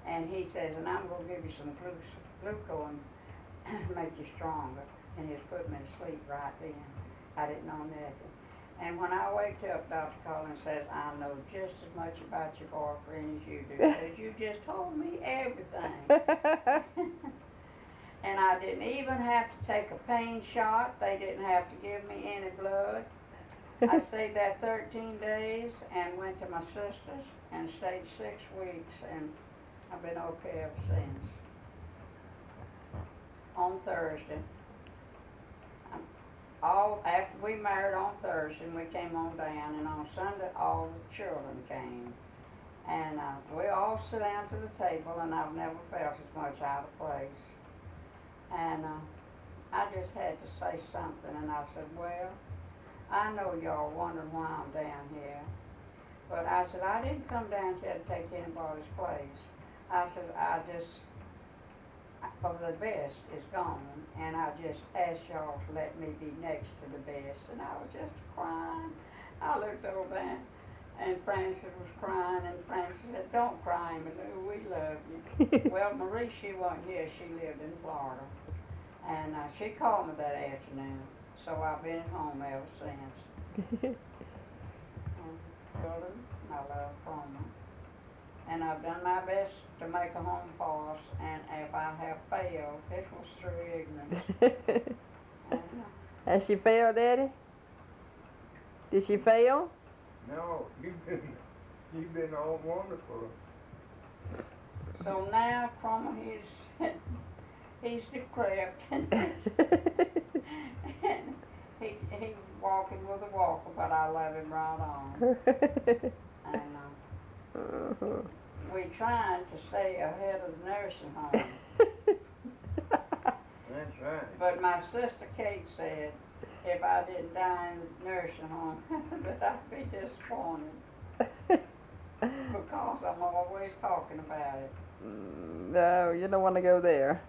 And he says, and I'm going to give you some glucose and make you stronger. And he was putting me to sleep right then. I didn't know nothing. And when I waked up, Dr. Collins says, I know just as much about your boyfriend as you do. Because you just told me everything. And I didn't even have to take a pain shot. They didn't have to give me any blood. I stayed there 13 days and went to my sister's and stayed 6 weeks. And I've been okay ever since. On Thursday. After we married on Thursday, we came on down, and on Sunday all the children came. And we all sit down to the table, and I've never felt as much out of place. And I just had to say something, and I said, well, I know y'all wondering why I'm down here. But I said, I didn't come down here to take anybody's place. I said, the best is gone, and I just asked y'all to let me be next to the best, and I was just crying. I looked over there, and Frances was crying, and Frances said, don't cry, Emmy Lou, we love you. Well, Marie, she wasn't here, she lived in Florida, and she called me that afternoon, so I've been at home ever since. Children, I love Cromer. And I've done my best to make a home for us, and if I have failed, it was through ignorance. Has she failed, Daddy? Did she fail? No, you've been all wonderful. So now Cromer, he's decrepit, and he's walking with a walker, but I love him right on. And we're trying to stay ahead of the nursing home. That's right. But my sister Kate said if I didn't die in the nursing home, that I'd be disappointed. Because I'm always talking about it. No, you don't want to go there.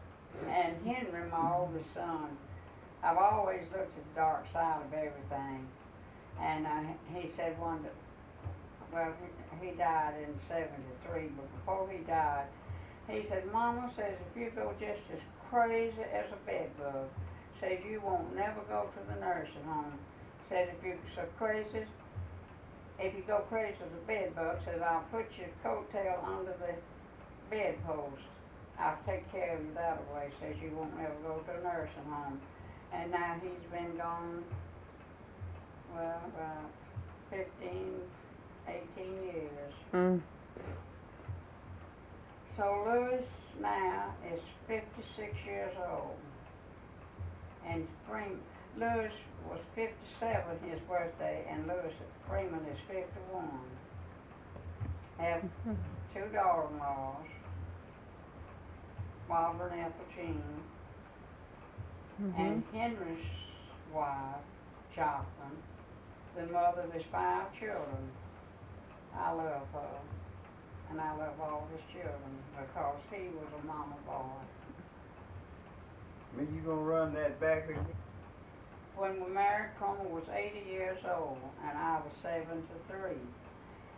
And Henry, my oldest son, I've always looked at the dark side of everything. And he said well, he died in 73, but before he died, he said, Mama says, if you go just as crazy as a bedbug, says you won't never go to the nursing home. Said if you're so crazy, if you go crazy as a bedbug, says I'll put your coattail under the bedpost. I'll take care of you that way. Says you won't ever go to a nursing home. And now he's been gone, well, about 18 years. So Louis now is 56 years old. And Louis was 57 his birthday, and Louis Freeman is 51. Have 2 daughter-in-laws, Barbara and Ethel Jean, and Henry's wife, Jocelyn, the mother of his 5 children. I love her, and I love all his children because he was a mama boy. When you gonna run that back again? When we married, Cromer was 80 years old, and I was 73.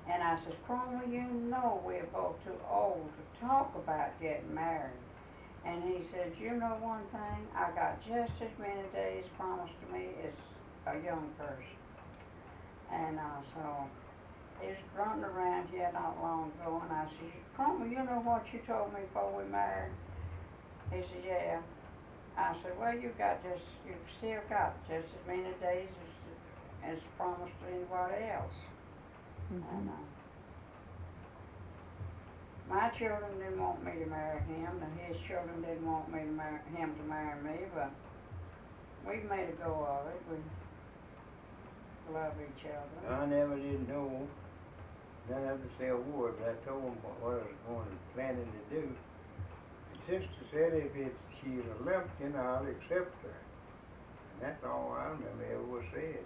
And I says, Cromer, you know we're both too old to talk about getting married. And he says, you know one thing, I got just as many days promised to me as a young person. And so he's running around here not long ago, and I said, Cromer, you know what you told me before we married? He said, yeah. I said, well, you've still got just as many days as promised to anybody else. And, my children didn't want me to marry him, and his children didn't want me to him to marry me, but we made a go of it. We love each other. I never did know. Didn't have to say a word, but I told him what I was planning to do. Sister said if she's a Lempkin, I'll accept her. And that's all I remember ever was said.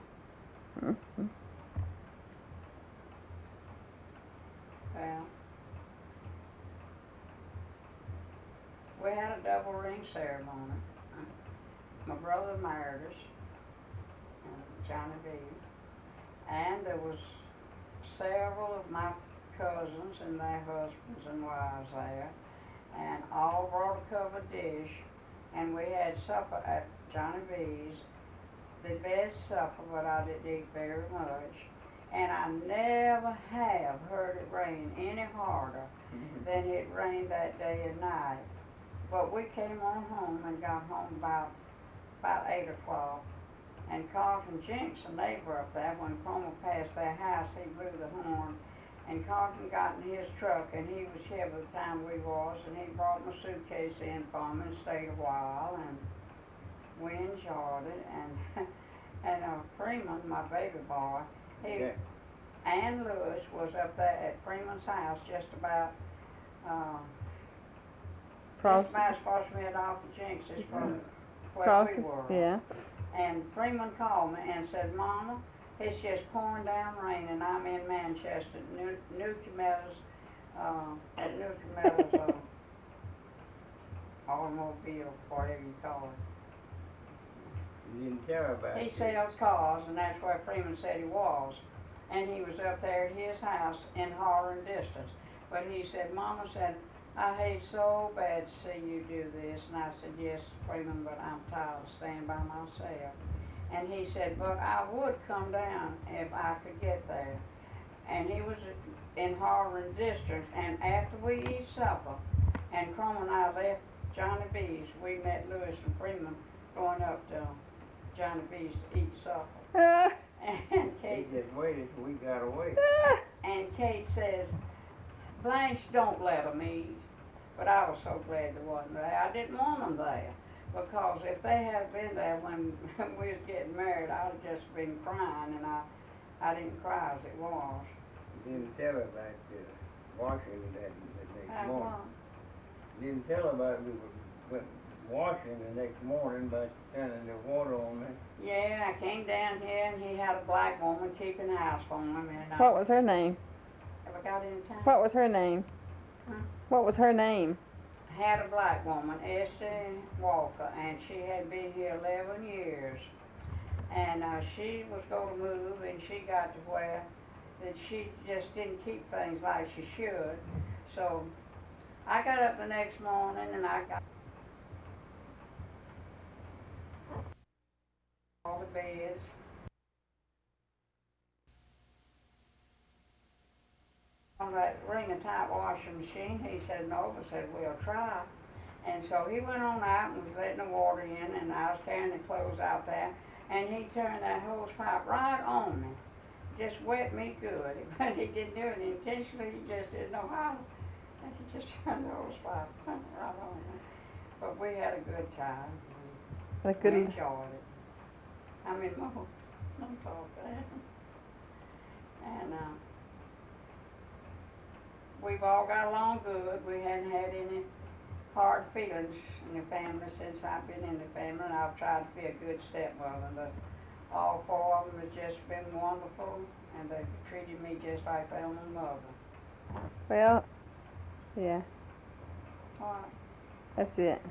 Well, we had a double ring ceremony. My brother married us, Johnny B. And there was several of my cousins and their husbands and wives there, and all brought a covered dish, and we had supper at Johnny B's, the best supper, but I didn't eat very much. And I never have heard it rain any harder than it rained that day and night. But we came on home and got home about 8 o'clock. And Carlton Jenks, a neighbor up there, when Cromer passed their house, he blew the horn. And Carlton got in his truck, and he was here by the time we was, and he brought my suitcase in for me and stayed a while, and we enjoyed it. And Freeman, my baby boy, Ann Lewis was up there at Freeman's house just about as far as we had off the Jenks' from where we were. Yeah. And Freeman called me and said, Mama, it's just pouring down rain, and I'm in Manchester, Nuki Meadows, at Nuki Meadows automobile, whatever you call it. You didn't tell about He it. sells cars, and that's where Freeman said he was. And he was up there at his house in hollering distance. But he said, Mama said, I hate so bad to see you do this. And I said, yes, Freeman, but I'm tired of staying by myself. And he said, but I would come down if I could get there. And he was in hollering distance. And after we eat supper, and Cromer and I left Johnny B's, we met Lewis and Freeman going up to Johnny B's to eat supper. And Kate He just waited till we got away. And Kate says, Blanche, don't let them eat. But I was so glad they wasn't there. I didn't want them there, because if they had been there when we was getting married, I'd have just been crying, and I didn't cry as it was. You didn't tell her about the washing that the next morning. Well, You didn't tell her about we went washing the next morning by turning the water on me. yeah, I came down here, and he had a black woman keeping house for him, and What was her name? have I got any time? What was her name? Huh? What was her name? Had a black woman, Essie Walker, and she had been here 11 years. And she was going to move, and she got to where that she just didn't keep things like she should. So I got up the next morning, and I got all the beds. On that ring and type washing machine, he said no, but said we'll try. And so he went on out and was letting the water in, and I was carrying the clothes out there, and he turned that hose pipe right on me. Just wet me good, but he didn't do it intentionally, he just didn't know how. And he just turned the hose pipe right on me. But we had a good time. I We couldn't. enjoyed it. I mean, don't talk that. And we've all got along good. We hadn't had any hard feelings in the family since I've been in the family, and I've tried to be a good stepmother. But all four of them have just been wonderful, and they've treated me just like their own mother. Well, yeah, All right. that's it.